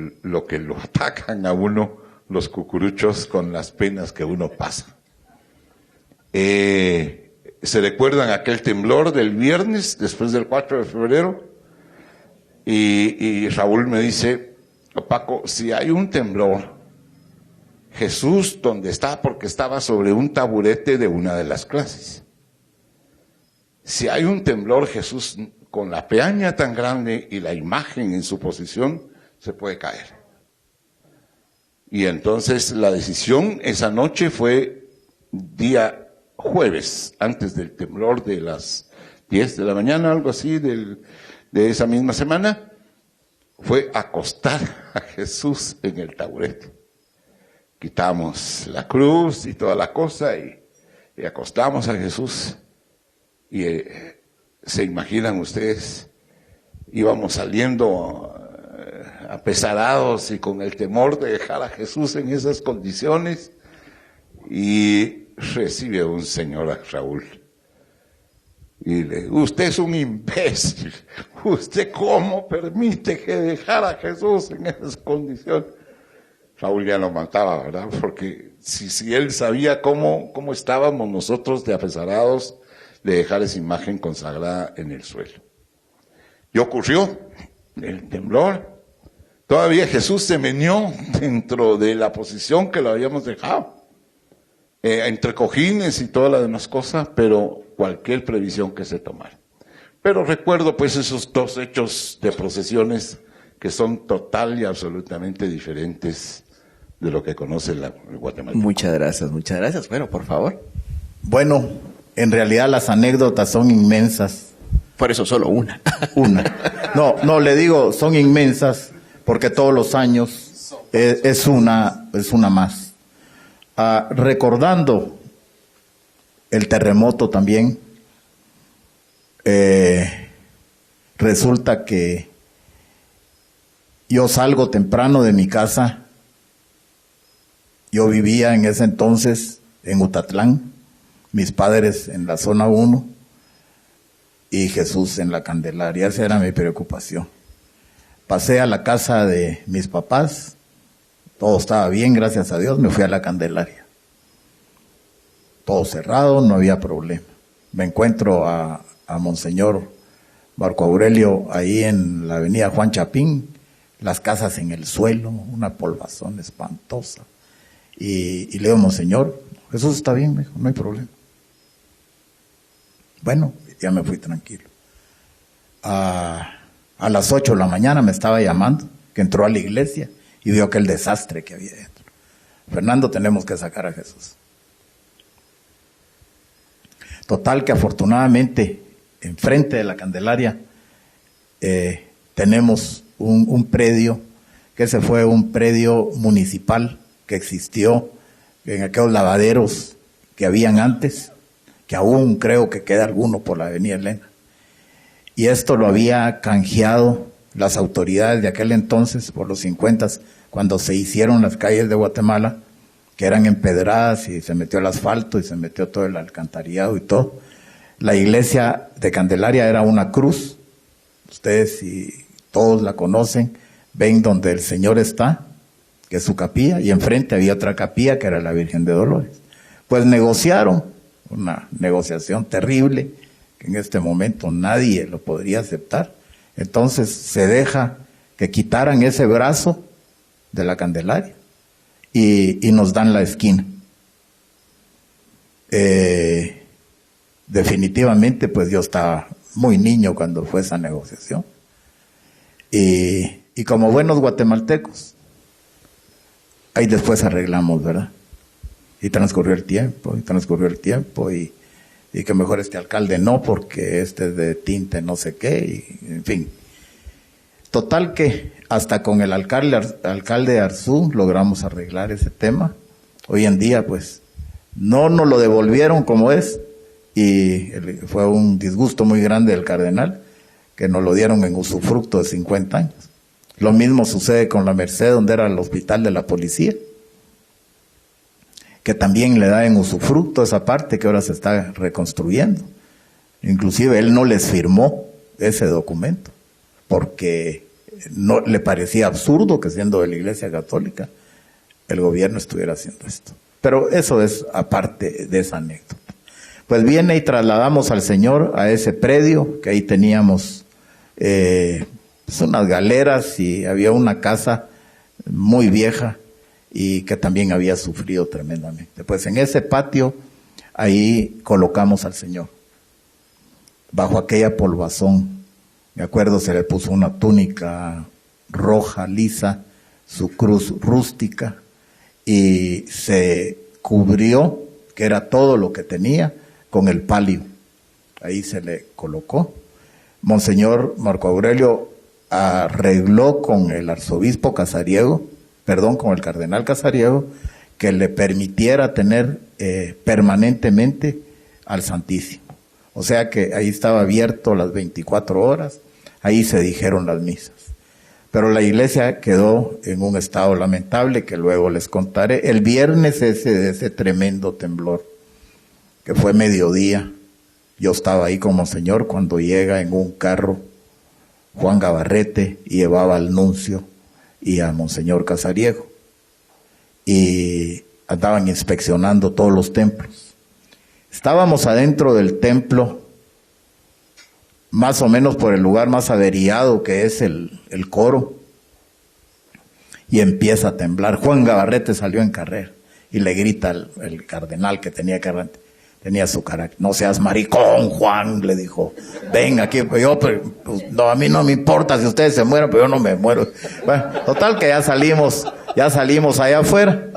Speaker 4: lo atacan a uno los cucuruchos con las penas que uno pasa. ¿Se recuerdan aquel temblor del viernes después del 4 de febrero? Y Raúl me dice: Paco, si hay un temblor, Jesús, ¿dónde está? Porque estaba sobre un taburete de una de las clases. Si hay un temblor, Jesús, con la peaña tan grande y la imagen en su posición, se puede caer. Y entonces la decisión esa noche fue día jueves, antes del temblor de las 10 de la mañana, algo así, de esa misma semana, fue acostar a Jesús en el taburete. Quitamos la cruz y toda la cosa y acostamos a Jesús. Y se imaginan ustedes, íbamos saliendo apesarados y con el temor de dejar a Jesús en esas condiciones, y recibe un señor a Raúl. Y le dice: usted es un imbécil, ¿usted cómo permite que dejara a Jesús en esas condiciones? Raúl ya lo mataba, ¿verdad? Porque si él sabía cómo estábamos nosotros de apesarados de dejar esa imagen consagrada en el suelo. Y ocurrió el temblor, Todavía Jesús se meneó dentro de la posición que lo habíamos dejado, entre cojines y todas las demás cosas, pero cualquier previsión que se tomara. Pero recuerdo pues esos dos hechos de procesiones que son total y absolutamente diferentes de lo que conoce el guatemalteco.
Speaker 1: Muchas gracias, muchas gracias. Bueno, por favor.
Speaker 5: Bueno, en realidad las anécdotas son inmensas.
Speaker 1: Por eso solo una.
Speaker 5: Una. No, le digo, son inmensas porque todos los años es una más. Recordando el terremoto también, resulta que yo salgo temprano de mi casa. Yo vivía en ese entonces en Utatlán, mis padres en la zona 1 y Jesús en la Candelaria. Esa era mi preocupación. Pasé a la casa de mis papás, todo estaba bien, gracias a Dios, me fui a la Candelaria. Todo cerrado, no había problema. Me encuentro a Monseñor Marco Aurelio ahí en la avenida Juan Chapín, las casas en el suelo, una polvazón espantosa. Y le digo, Monseñor, Jesús está bien, me dijo, no hay problema. Bueno, ya me fui tranquilo. A las 8 de la mañana me estaba llamando, que entró a la iglesia y vio aquel desastre que había dentro. Fernando, tenemos que sacar a Jesús. Total que afortunadamente, enfrente de la Candelaria, tenemos un predio, que ese fue un predio municipal que existió en aquellos lavaderos que habían antes, que aún creo que queda alguno por la avenida Elena. Y esto lo había canjeado las autoridades de aquel entonces, por los 50, cuando se hicieron las calles de Guatemala, que eran empedradas y se metió el asfalto y se metió todo el alcantarillado y todo. La iglesia de Candelaria era una cruz. Ustedes, si todos la conocen, ven donde el Señor está, que es su capilla, y enfrente había otra capilla que era la Virgen de Dolores. Pues negociaron, una negociación terrible, que en este momento nadie lo podría aceptar. Entonces se deja que quitaran ese brazo de la Candelaria y nos dan la esquina. Definitivamente, pues yo estaba muy niño cuando fue esa negociación. Y como buenos guatemaltecos, ahí después arreglamos, ¿verdad? Y transcurrió el tiempo, y que mejor este alcalde no, porque este es de tinte no sé qué, y en fin. Total que hasta con el alcalde Arzú logramos arreglar ese tema. Hoy en día, pues, no nos lo devolvieron como es, y fue un disgusto muy grande del cardenal, que nos lo dieron en usufructo de 50 años. Lo mismo sucede con la Merced, donde era el hospital de la policía, que también le da en usufructo esa parte que ahora se está reconstruyendo. Inclusive él no les firmó ese documento, porque no le parecía absurdo que, siendo de la Iglesia Católica, el gobierno estuviera haciendo esto. Pero eso es aparte de esa anécdota. Pues viene y trasladamos al Señor a ese predio, que ahí teníamos pues unas galeras, y había una casa muy vieja y que también había sufrido tremendamente. Pues en ese patio, ahí colocamos al Señor, bajo aquella polvazón. Me acuerdo, se le puso una túnica roja, lisa, su cruz rústica, y se cubrió, que era todo lo que tenía, con el palio. Ahí se le colocó. Monseñor Marco Aurelio arregló con el arzobispo Casariego, con el cardenal Casariego, que le permitiera tener permanentemente al Santísimo. O sea que ahí estaba abierto las 24 horas, ahí se dijeron las misas. Pero la iglesia quedó en un estado lamentable, que luego les contaré. El viernes ese tremendo temblor, que fue mediodía, yo estaba ahí con Monseñor cuando llega en un carro Juan Gabarrete y llevaba al nuncio y a Monseñor Casariego, y andaban inspeccionando todos los templos. Estábamos adentro del templo, más o menos por el lugar más averiado, que es el coro, y empieza a temblar. Juan Gabarrete salió en carrera y le grita el cardenal que tenía su carácter. No seas maricón, Juan, le dijo. Ven aquí, no, a mí no me importa si ustedes se mueren, pero yo no me muero. Bueno, total que ya salimos allá afuera.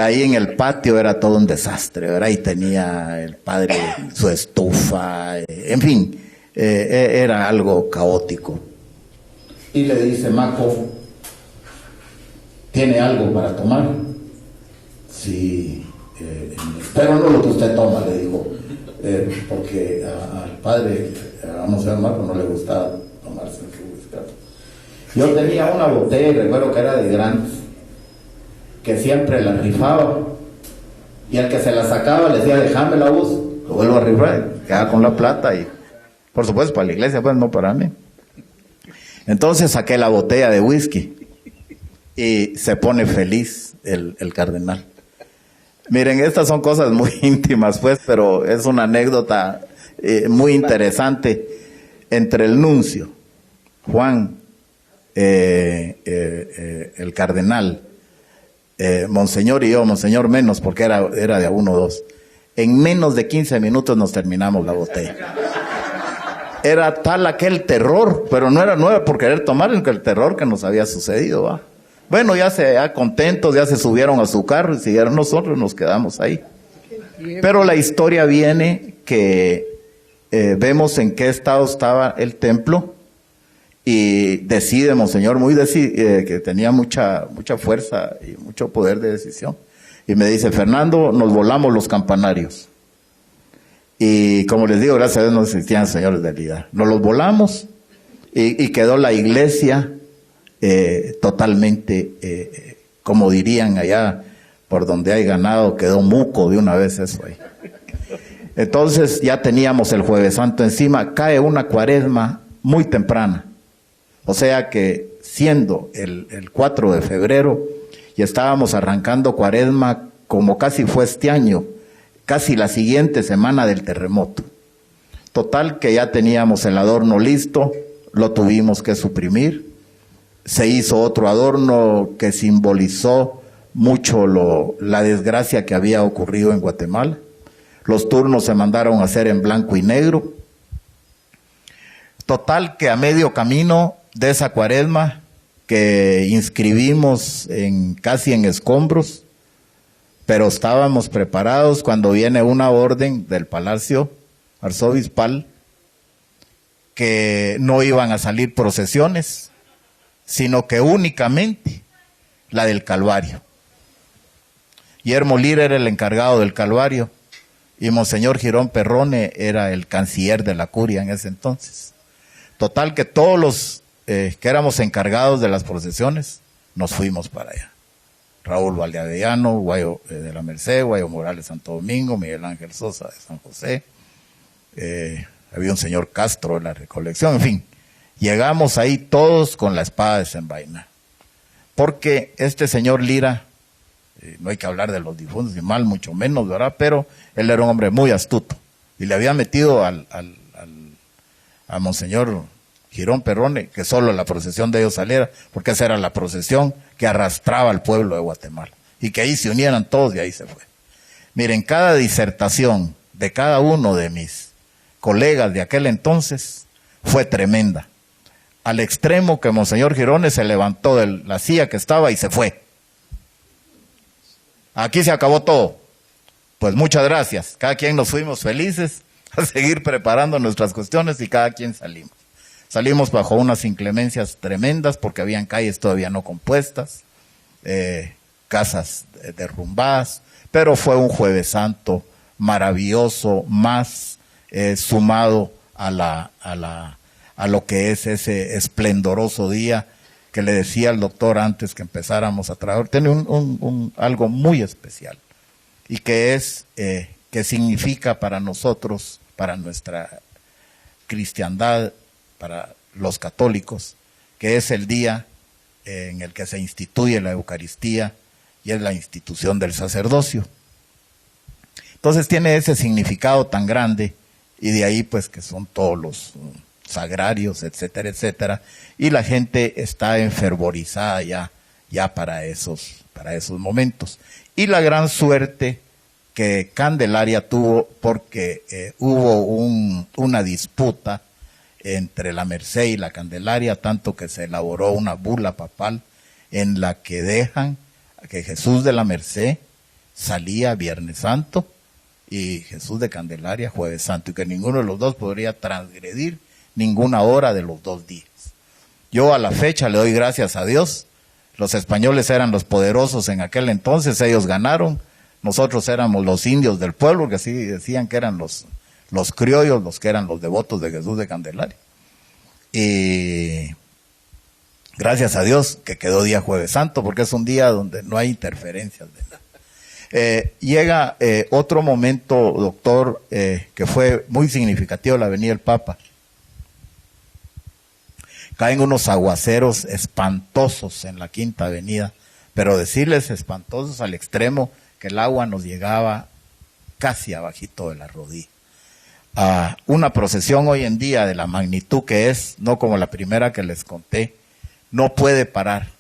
Speaker 5: Ahí en el patio era todo un desastre, ¿verdad? Y tenía el padre su estufa, en fin, era algo caótico. Y le dice Maco, ¿tiene algo para tomar? Sí, pero no lo que usted toma, le dijo, porque al padre, vamos a ver, Marco, no le gustaba tomarse el jugo. Yo tenía una botella, recuerdo que era de grandes, que siempre la rifaba, y al que se la sacaba le decía, déjame la voz, lo vuelvo a rifar, quedaba con la plata, y por supuesto para la iglesia, pues no para mí. Entonces saqué la botella de whisky, y se pone feliz el cardenal. Miren, estas son cosas muy íntimas, pues, pero es una anécdota muy interesante entre el nuncio, Juan, el cardenal, Monseñor y yo, Monseñor menos, porque era de a 1 o 2. En menos de 15 minutos nos terminamos la botella. Era tal aquel terror, pero no era por querer tomar, sino que el terror que nos había sucedido, ¿va? Bueno, ya contentos, ya se subieron a su carro y siguieron, nosotros nos quedamos ahí. Pero la historia viene que vemos en qué estado estaba el templo y decide Monseñor, que tenía mucha fuerza y mucho poder de decisión. Y me dice, Fernando, nos volamos los campanarios. Y como les digo, gracias a Dios no existían señores de LIDAR. Nos los volamos y quedó la iglesia totalmente, como dirían allá, por donde hay ganado, quedó muco de una vez eso ahí. Entonces ya teníamos el Jueves Santo encima, cae una cuaresma muy temprana, o sea que siendo el 4 de febrero, y estábamos arrancando cuaresma como casi fue este año, casi la siguiente semana del terremoto. Total que ya teníamos el adorno listo, lo tuvimos que suprimir. Se hizo otro adorno que simbolizó mucho la desgracia que había ocurrido en Guatemala. Los turnos se mandaron a hacer en blanco y negro. Total que a medio camino de esa cuaresma que inscribimos casi en escombros, pero estábamos preparados cuando viene una orden del Palacio Arzobispal que no iban a salir procesiones, sino que únicamente la del Calvario. Guillermo Lira era el encargado del Calvario y Monseñor Girón Perrone era el canciller de la curia en ese entonces. Total que todos los que éramos encargados de las procesiones nos fuimos para allá. Raúl Valdeavellano, Guayo de la Merced, Guayo Morales Santo Domingo, Miguel Ángel Sosa de San José, había un señor Castro de la Recolección, en fin. Llegamos ahí todos con la espada desenvainada. Porque este señor Lira, no hay que hablar de los difuntos y mal, mucho menos, ¿verdad? Pero él era un hombre muy astuto. Y le había metido a Monseñor Girón Perrone que solo la procesión de ellos saliera, porque esa era la procesión que arrastraba al pueblo de Guatemala. Y que ahí se unieran todos y ahí se fue. Miren, cada disertación de cada uno de mis colegas de aquel entonces fue tremenda. Al extremo que Monseñor Girones se levantó de la silla que estaba y se fue. Aquí se acabó todo. Pues muchas gracias. Cada quien nos fuimos felices a seguir preparando nuestras cuestiones y cada quien salimos. Salimos bajo unas inclemencias tremendas porque habían calles todavía no compuestas, casas derrumbadas, pero fue un Jueves Santo maravilloso, más sumado a lo que es ese esplendoroso día que le decía al doctor antes que empezáramos a trabajar. Tiene algo muy especial y que significa para nosotros, para nuestra cristiandad, para los católicos, que es el día en el que se instituye la Eucaristía y es la institución del sacerdocio. Entonces tiene ese significado tan grande y de ahí pues que son todos los sagrarios, etcétera, etcétera, y la gente está enfervorizada ya ya para esos momentos. Y la gran suerte que Candelaria tuvo, porque hubo una disputa entre la Merced y la Candelaria, tanto que se elaboró una bula papal en la que dejan que Jesús de la Merced salía Viernes Santo y Jesús de Candelaria Jueves Santo, y que ninguno de los dos podría transgredir ninguna hora de los 2 días. Yo a la fecha le doy gracias a Dios. Los españoles eran los poderosos en aquel entonces, ellos ganaron. Nosotros éramos los indios del pueblo, que así decían que eran los criollos, los que eran los devotos de Jesús de Candelaria. Y gracias a Dios que quedó día Jueves Santo, porque es un día donde no hay interferencias de nada. Llega otro momento, doctor, que fue muy significativo, la venida del Papa. Caen unos aguaceros espantosos en la Quinta Avenida, pero decirles espantosos al extremo que el agua nos llegaba casi abajito de la rodilla. Una procesión hoy en día de la magnitud que es, no como la primera que les conté, no puede parar.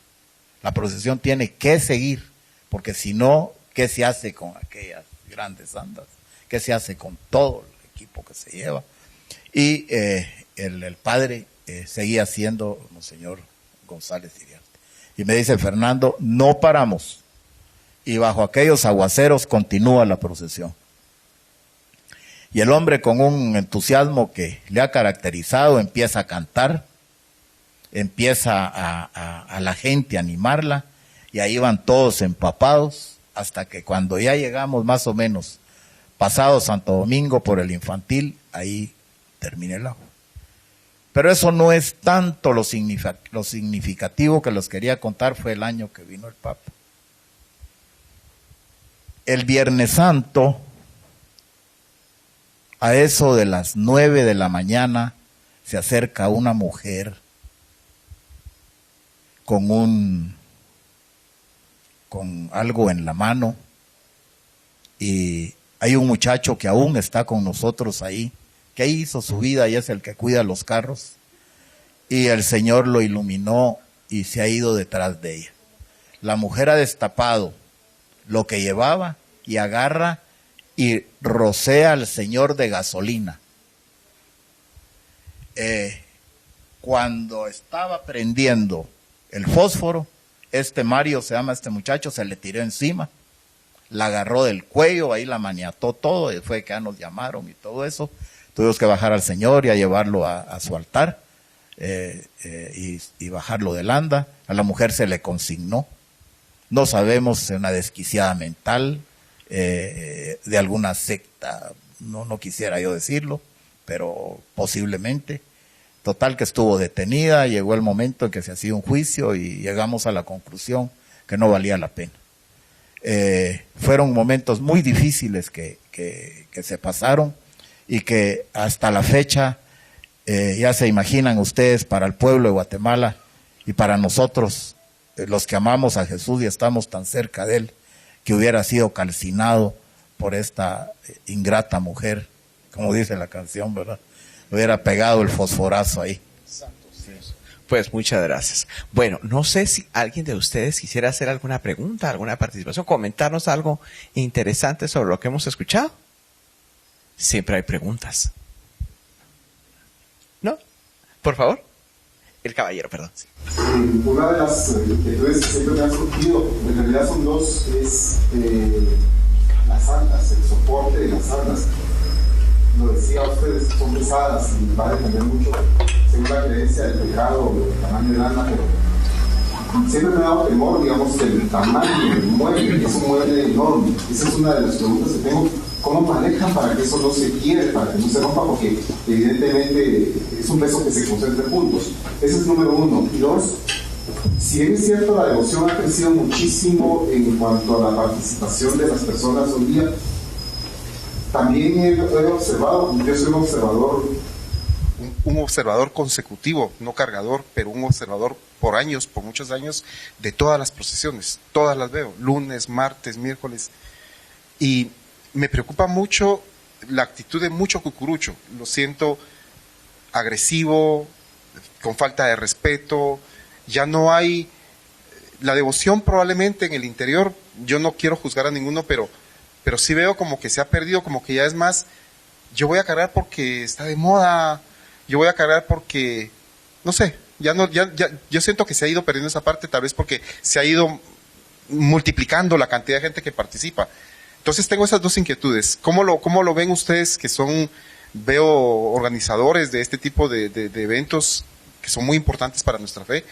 Speaker 5: La procesión tiene que seguir, porque si no, ¿qué se hace con aquellas grandes andas? ¿Qué se hace con todo el equipo que se lleva? Y el padre seguía siendo Monseñor González Iriarte. Y me dice, Fernando, no paramos. Y bajo aquellos aguaceros continúa la procesión. Y el hombre, con un entusiasmo que le ha caracterizado, empieza a cantar, empieza a la gente a animarla, y ahí van todos empapados, hasta que cuando ya llegamos más o menos pasado Santo Domingo por el Infantil, ahí termina el agua. Pero eso no es tanto lo significativo que les quería contar, fue el año que vino el Papa. El Viernes Santo, a eso de las 9 de la mañana, se acerca una mujer con algo en la mano, y hay un muchacho que aún está con nosotros ahí, que ahí hizo su vida y es el que cuida los carros, y el Señor lo iluminó y se ha ido detrás de ella. La mujer ha destapado lo que llevaba y agarra y rocea al Señor de gasolina. Cuando estaba prendiendo el fósforo, Mario, se llama este muchacho, se le tiró encima, la agarró del cuello, ahí la maniató todo, y fue que ya nos llamaron y todo eso. Tuvimos que bajar al Señor y a llevarlo a su altar, y bajarlo del anda. A la mujer se le consignó. No sabemos, una desquiciada mental, de alguna secta, no quisiera yo decirlo, pero posiblemente. Total que estuvo detenida, llegó el momento en que se hacía un juicio y llegamos a la conclusión que no valía la pena. Fueron momentos muy difíciles que se pasaron, y que hasta la fecha, ya se imaginan ustedes, para el pueblo de Guatemala y para nosotros, los que amamos a Jesús y estamos tan cerca de Él, que hubiera sido calcinado por esta ingrata mujer, como dice la canción, ¿verdad? Hubiera pegado el fosforazo ahí.
Speaker 1: Pues muchas gracias. Bueno, no sé si alguien de ustedes quisiera hacer alguna pregunta, alguna participación, comentarnos algo interesante sobre lo que hemos escuchado. Siempre hay preguntas. ¿No? Por favor. El caballero, perdón. Sí.
Speaker 6: Una de las inquietudes que siempre me han surgido, en realidad son dos, es las andas, el soporte de las andas. Lo decía ustedes, son pesadas y va a depender mucho, según la creencia del pecado, el tamaño del anda, pero siempre me ha dado temor, digamos, el tamaño del mueble, es un mueble enorme. Esa es una de las preguntas que tengo. ¿Cómo manejan para que eso no se quiebre, para que no se rompa? Porque evidentemente es un peso que se concentra en puntos. Ese es número uno. Y dos, si bien es cierto, la devoción ha crecido muchísimo en cuanto a la participación de las personas hoy día, también he observado, yo soy un observador consecutivo, no cargador, pero un observador por años, por muchos años, de todas las procesiones. Todas las veo, lunes, martes, miércoles. Y me preocupa mucho la actitud de mucho cucurucho. Lo siento agresivo, con falta de respeto. Ya no hay la devoción probablemente en el interior, yo no quiero juzgar a ninguno, pero sí veo como que se ha perdido, como que ya es más, yo voy a cargar porque está de moda, yo voy a cargar porque, no sé, ya yo siento que se ha ido perdiendo esa parte, tal vez porque se ha ido multiplicando la cantidad de gente que participa. Entonces tengo esas dos inquietudes. ¿Cómo lo ven ustedes que veo organizadores de este tipo de eventos que son muy importantes para nuestra fe?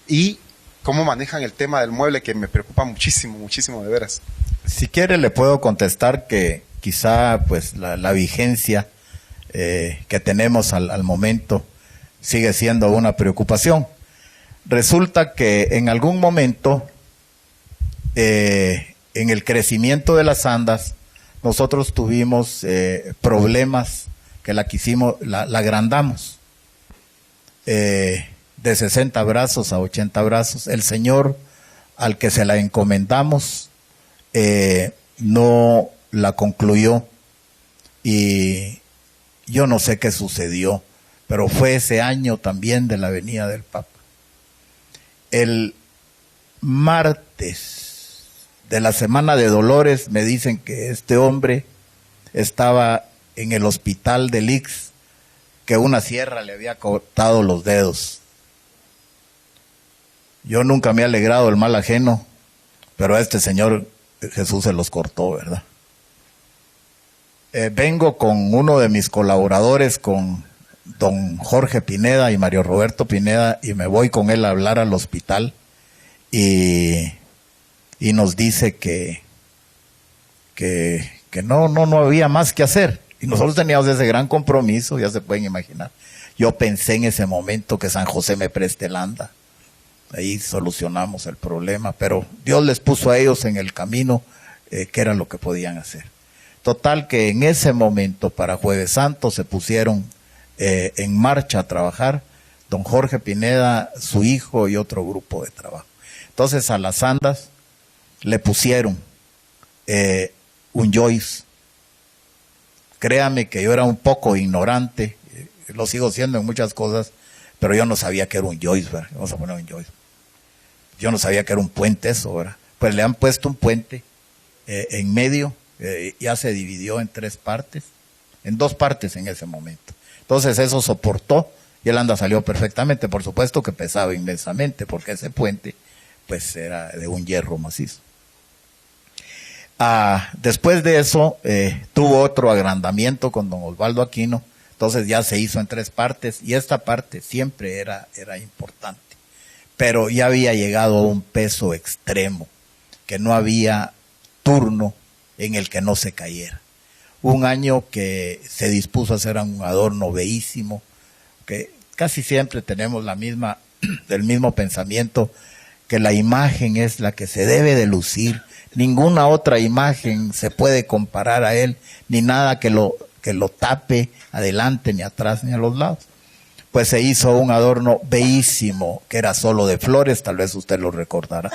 Speaker 6: Y cómo manejan el tema del mueble, que me preocupa muchísimo, muchísimo de veras.
Speaker 5: Si quiere le puedo contestar que quizá pues la vigencia que tenemos al momento sigue siendo una preocupación. Resulta que en algún momento, en el crecimiento de las andas, nosotros tuvimos problemas que la agrandamos. De 60 brazos a 80 brazos. El Señor al que se la encomendamos no la concluyó y yo no sé qué sucedió, pero fue ese año también de la venida del Papa. El martes de la Semana de Dolores me dicen que este hombre estaba en el hospital del Ix, que una sierra le había cortado los dedos. Yo nunca me he alegrado del mal ajeno, pero a este señor Jesús se los cortó, ¿verdad? Vengo con uno de mis colaboradores, con don Jorge Pineda y Mario Roberto Pineda, y me voy con él a hablar al hospital y nos dice que no había más que hacer. Y nosotros teníamos ese gran compromiso, ya se pueden imaginar. Yo pensé en ese momento que San José me preste el anda. Ahí solucionamos el problema, pero Dios les puso a ellos en el camino qué era lo que podían hacer. Total que en ese momento, para Jueves Santo, se pusieron en marcha a trabajar don Jorge Pineda, su hijo y otro grupo de trabajo. Entonces a las andas le pusieron un Joyce. Créame que yo era un poco ignorante, lo sigo siendo en muchas cosas, pero yo no sabía que era un Joyce, ¿verdad? Vamos a poner un Joyce. Yo no sabía que era un puente eso, ¿verdad? Pues le han puesto un puente en medio, ya se dividió en 3 partes, en 2 partes en ese momento. Entonces eso soportó y el anda salió perfectamente. Por supuesto que pesaba inmensamente, porque ese puente pues era de un hierro macizo. Después de eso tuvo otro agrandamiento con don Osvaldo Aquino, entonces ya se hizo en 3 partes y esta parte siempre era importante, pero ya había llegado a un peso extremo, que no había turno en el que no se cayera. Un año que se dispuso a hacer un adorno bellísimo, que casi siempre tenemos el mismo pensamiento, que la imagen es la que se debe de lucir. Ninguna otra imagen se puede comparar a él, ni nada que lo tape adelante, ni atrás, ni a los lados. Pues se hizo un adorno bellísimo, que era solo de flores, tal vez usted lo recordará.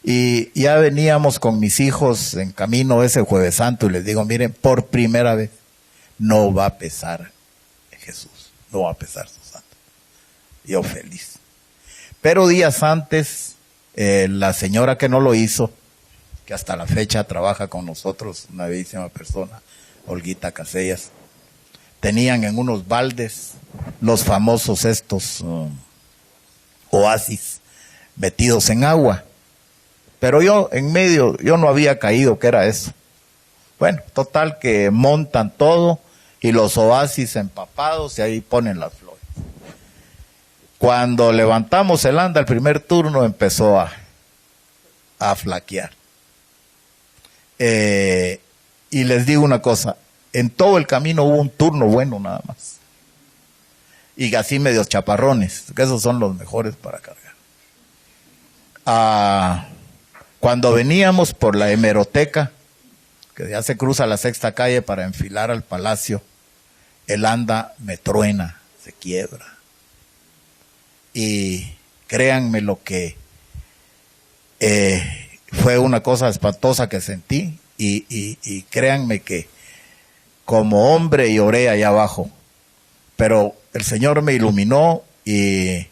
Speaker 5: Y ya veníamos con mis hijos en camino ese Jueves Santo y les digo, miren, por primera vez no va a pesar Jesús, no va a pesar su santo. Yo feliz. Pero días antes, la señora que no lo hizo, que hasta la fecha trabaja con nosotros, una bellísima persona, Olguita Casellas, tenían en unos baldes los famosos estos oasis metidos en agua. Pero yo en medio, yo no había caído que era eso. Bueno, total que montan todo y los oasis empapados y ahí ponen las flores. Cuando levantamos el anda, el primer turno empezó a flaquear. Y les digo una cosa, en todo el camino hubo un turno bueno nada más. Y así medios chaparrones, que esos son los mejores para cargar. Cuando veníamos por la hemeroteca, que ya se cruza la 6ª calle para enfilar al palacio, el anda me truena, se quiebra. Y créanme lo que fue una cosa espantosa que sentí, y créanme que como hombre lloré allá abajo, pero el Señor me iluminó y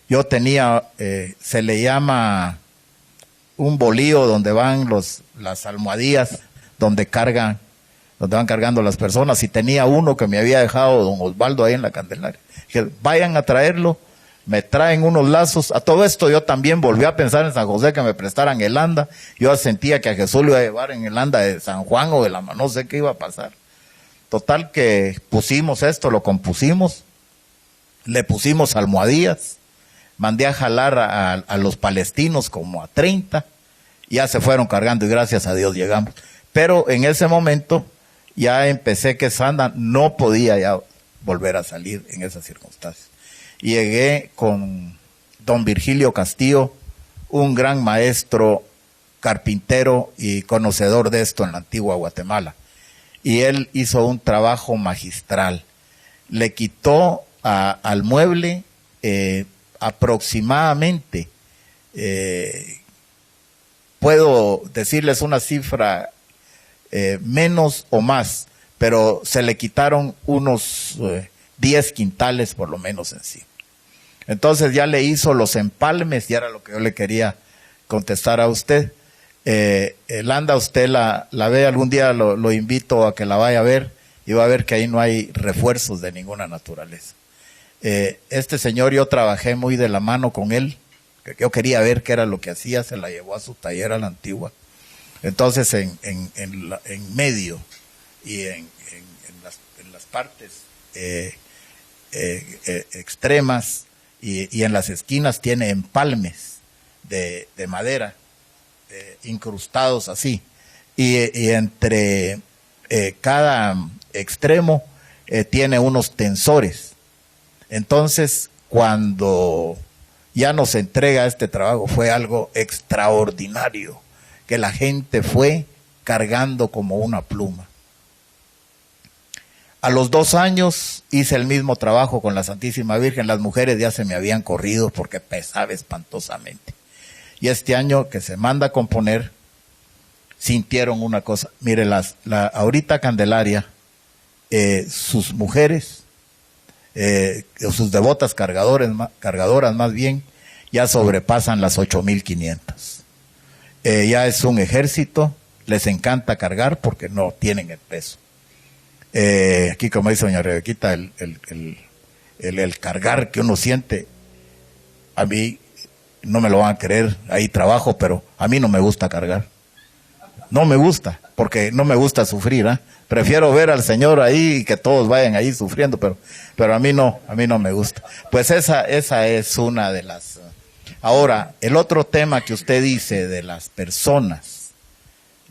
Speaker 5: yo tenía, se le llama un bolío donde van las almohadillas, donde van cargando las personas, y tenía uno que me había dejado don Osvaldo ahí en la Candelaria. Dije, vayan a traerlo, me traen unos lazos. A todo esto yo también volví a pensar en San José que me prestaran el anda. Yo sentía que a Jesús lo iba a llevar en el anda de San Juan o de la no sé qué iba a pasar. Total que pusimos esto, lo compusimos, le pusimos almohadillas, mandé a jalar a los palestinos como a 30, ya se fueron cargando y gracias a Dios llegamos. Pero en ese momento ya empecé que Sanda no podía ya volver a salir en esas circunstancias. Y llegué con don Virgilio Castillo, un gran maestro, carpintero y conocedor de esto en la antigua Guatemala. Y él hizo un trabajo magistral. Le quitó al mueble aproximadamente, puedo decirles una cifra menos o más, pero se le quitaron unos 10 quintales por lo menos en sí. Entonces ya le hizo los empalmes, y era lo que yo le quería contestar a usted. El anda, usted la ve algún día, lo invito a que la vaya a ver, y va a ver que ahí no hay refuerzos de ninguna naturaleza. Este señor, yo trabajé muy de la mano con él, que yo quería ver qué era lo que hacía, se la llevó a su taller a la antigua. Entonces en medio y en las partes extremas y en las esquinas tiene empalmes de madera incrustados así, y entre cada extremo tiene unos tensores. Entonces cuando ya nos entrega este trabajo fue algo extraordinario, que la gente fue cargando como una pluma. A los 2 años hice el mismo trabajo con la Santísima Virgen. Las mujeres ya se me habían corrido porque pesaba espantosamente. Y este año que se manda a componer, sintieron una cosa. Mire, ahorita Candelaria, sus mujeres, sus devotas cargadoras más bien, ya sobrepasan las 8,500. Ya es un ejército, les encanta cargar porque no tienen el peso. Aquí, como dice doña Rebequita, el cargar que uno siente, a mí no me lo van a creer, ahí trabajo, pero a mí no me gusta cargar. No me gusta, porque no me gusta sufrir, ¿eh? Prefiero ver al Señor ahí y que todos vayan ahí sufriendo, pero a mí no me gusta. Pues esa es una de las... Ahora, el otro tema que usted dice de las personas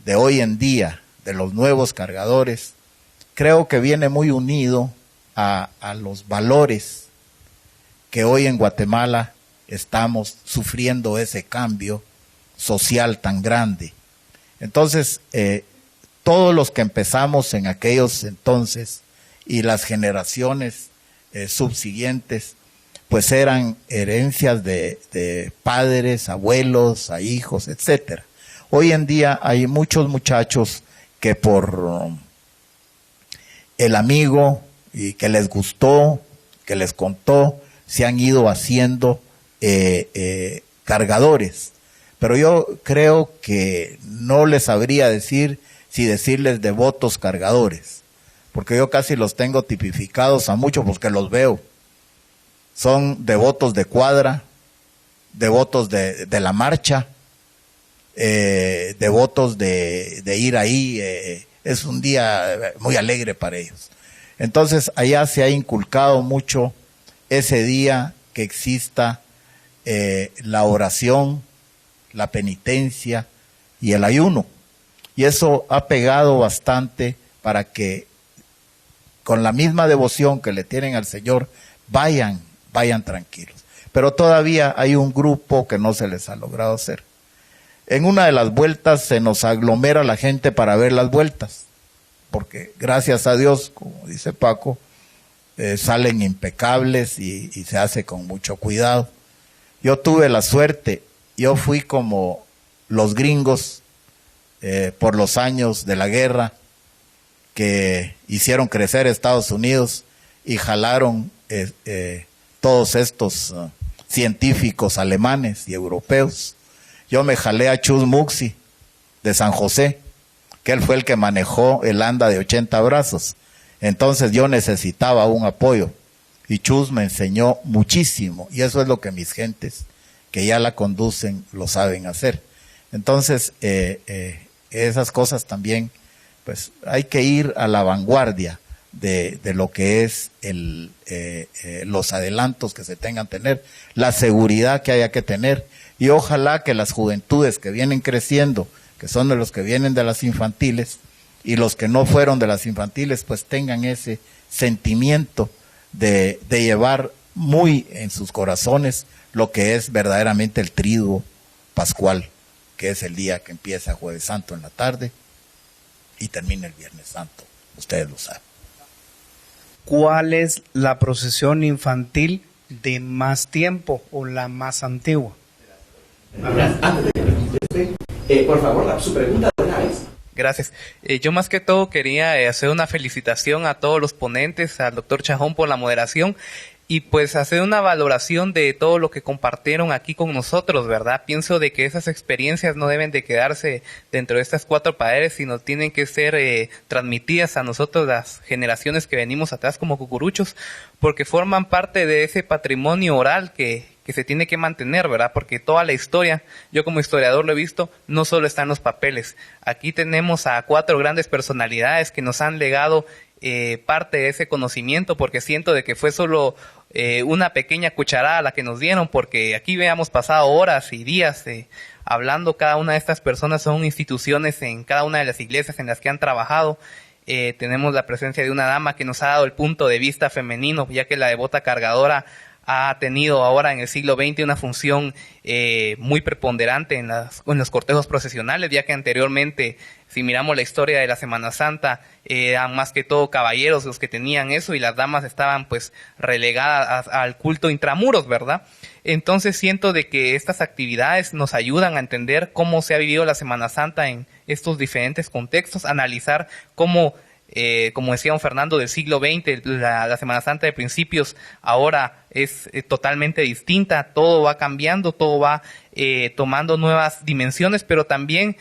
Speaker 5: de hoy en día, de los nuevos cargadores, creo que viene muy unido a los valores que hoy en Guatemala estamos sufriendo ese cambio social tan grande. Entonces, todos los que empezamos en aquellos entonces y las generaciones subsiguientes, pues eran herencias de padres, abuelos, a hijos, etcétera. Hoy en día hay muchos muchachos que por el amigo y que les gustó, que les contó, se han ido haciendo cargadores. Pero yo creo que no les sabría decir si decirles devotos cargadores, porque yo casi los tengo tipificados a muchos porque los veo. Son devotos de cuadra, devotos de la marcha, devotos de ir ahí, es un día muy alegre para ellos. Entonces allá se ha inculcado mucho ese día que exista la oración, la penitencia y el ayuno. Y eso ha pegado bastante para que con la misma devoción que le tienen al Señor vayan tranquilos. Pero todavía hay un grupo que no se les ha logrado hacer. En una de las vueltas se nos aglomera la gente para ver las vueltas, porque gracias a Dios, como dice Paco, salen impecables y se hace con mucho cuidado. Yo tuve la suerte, yo fui como los gringos por los años de la guerra que hicieron crecer Estados Unidos y jalaron todos estos científicos alemanes y europeos. Yo me jalé a Chus Muxi de San José, que él fue el que manejó el anda de 80 brazos. Entonces yo necesitaba un apoyo y Chus me enseñó muchísimo, y eso es lo que mis gentes que ya la conducen lo saben hacer. Entonces esas cosas también, pues hay que ir a la vanguardia de lo que es los adelantos que se tengan que tener, la seguridad que haya que tener, y ojalá que las juventudes que vienen creciendo, que son de los que vienen de las infantiles, y los que no fueron de las infantiles, pues tengan ese sentimiento de llevar muy en sus corazones lo que es verdaderamente el triduo pascual, que es el día que empieza Jueves Santo en la tarde y termina el Viernes Santo. Ustedes lo saben.
Speaker 7: ¿Cuál es la procesión infantil de más tiempo o la más antigua?
Speaker 1: Antes de que me conteste, por favor, su pregunta de una vez.
Speaker 8: Gracias. Yo más que todo quería hacer una felicitación a todos los ponentes, al doctor Chajón por la moderación, y pues hacer una valoración de todo lo que compartieron aquí con nosotros, ¿verdad? Pienso de que esas experiencias no deben de quedarse dentro de estas cuatro paredes, sino tienen que ser transmitidas a nosotros, las generaciones que venimos atrás como cucuruchos, porque forman parte de ese patrimonio oral que se tiene que mantener, ¿verdad? Porque toda la historia, yo como historiador lo he visto, no solo está en los papeles. Aquí tenemos a cuatro grandes personalidades que nos han legado parte de ese conocimiento, porque siento de que fue solo una pequeña cucharada la que nos dieron, porque aquí habíamos pasado horas y días hablando. Cada una de estas personas son instituciones en cada una de las iglesias en las que han trabajado. Tenemos la presencia de una dama que nos ha dado el punto de vista femenino, ya que la devota cargadora ha tenido ahora en el siglo XX una función muy preponderante en los cortejos procesionales, ya que anteriormente, si miramos la historia de la Semana Santa, eran más que todo caballeros los que tenían eso, y las damas estaban pues relegadas al culto intramuros, ¿verdad? Entonces siento de que estas actividades nos ayudan a entender cómo se ha vivido la Semana Santa en estos diferentes contextos, analizar cómo, como decía don Fernando, del siglo XX, la Semana Santa de principios ahora es totalmente distinta, todo va cambiando, todo va tomando nuevas dimensiones, pero también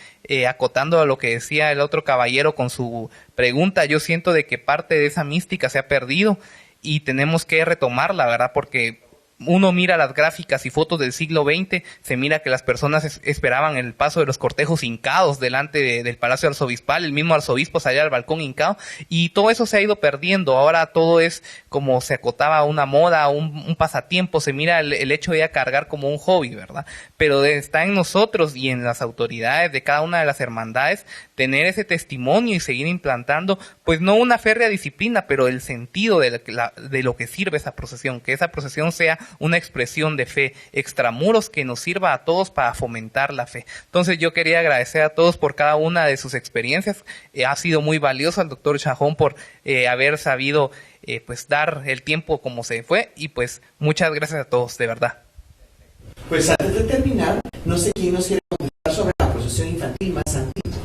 Speaker 8: acotando a lo que decía el otro caballero con su pregunta, yo siento de que parte de esa mística se ha perdido y tenemos que retomarla, ¿verdad? Porque uno mira las gráficas y fotos del siglo XX, se mira que las personas esperaban el paso de los cortejos hincados delante del Palacio Arzobispal, el mismo arzobispo salía al balcón hincado, y todo eso se ha ido perdiendo. Ahora todo es como se acotaba a una moda, un pasatiempo, se mira el hecho de cargar como un hobby, ¿verdad? Pero está en nosotros y en las autoridades de cada una de las hermandades tener ese testimonio y seguir implantando, pues no una férrea disciplina, pero el sentido de lo que sirve esa procesión, que esa procesión sea una expresión de fe extramuros que nos sirva a todos para fomentar la fe. Entonces yo quería agradecer a todos por cada una de sus experiencias. Ha sido muy valioso al doctor Chajón por haber sabido pues dar el tiempo como se fue, y pues muchas gracias a todos, de verdad.
Speaker 1: Pues antes de terminar, no sé quién nos quiere contestar sobre la procesión infantil más antigua.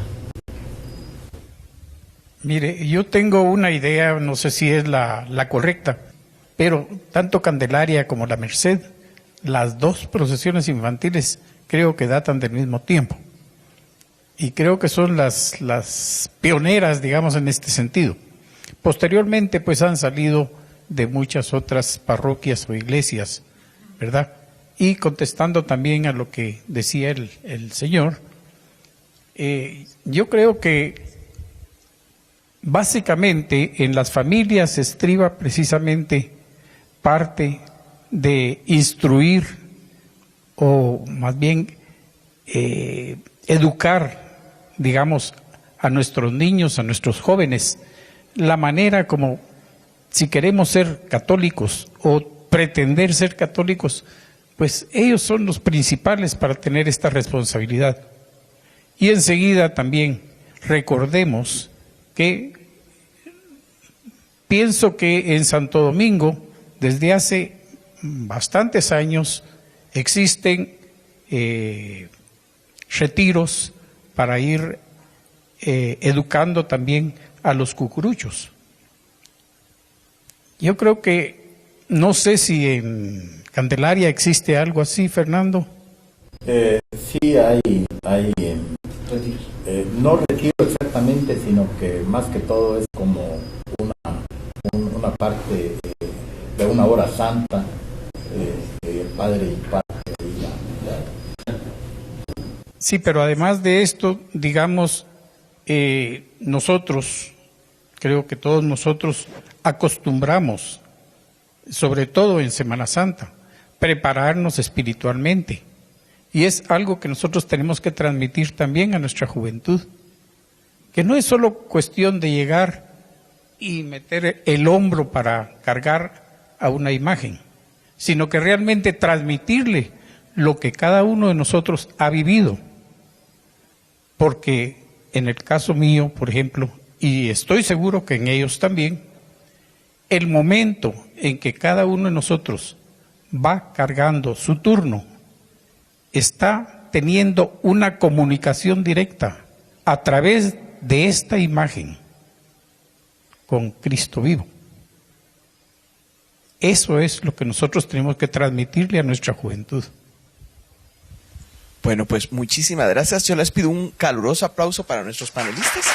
Speaker 3: Mire, yo tengo una idea, no sé si es la correcta, pero tanto Candelaria como la Merced, las dos procesiones infantiles creo que datan del mismo tiempo. Y creo que son las pioneras, digamos, en este sentido. Posteriormente, pues han salido de muchas otras parroquias o iglesias, ¿verdad? Y contestando también a lo que decía el señor, yo creo que básicamente en las familias se estriba precisamente parte de instruir, o más bien educar, digamos, a nuestros niños, a nuestros jóvenes, la manera como, si queremos ser católicos o pretender ser católicos, pues ellos son los principales para tener esta responsabilidad. Y enseguida también recordemos que pienso que en Santo Domingo, desde hace bastantes años, existen retiros para ir educando también a los cucuruchos. Yo creo que, no sé si en Candelaria, ¿existe algo así, Fernando?
Speaker 5: Sí, hay no retiro exactamente, sino que más que todo es como una parte de una hora santa, el Padre imparte.
Speaker 3: Sí, pero además de esto, digamos, nosotros, creo que todos nosotros acostumbramos, sobre todo en Semana Santa, prepararnos espiritualmente. Y es algo que nosotros tenemos que transmitir también a nuestra juventud. Que no es solo cuestión de llegar y meter el hombro para cargar a una imagen, sino que realmente transmitirle lo que cada uno de nosotros ha vivido. Porque en el caso mío, por ejemplo, y estoy seguro que en ellos también, el momento en que cada uno de nosotros va cargando su turno, está teniendo una comunicación directa a través de esta imagen con Cristo vivo. Eso es lo que nosotros tenemos que transmitirle a nuestra juventud.
Speaker 1: Bueno, pues muchísimas gracias. Yo les pido un caluroso aplauso para nuestros panelistas.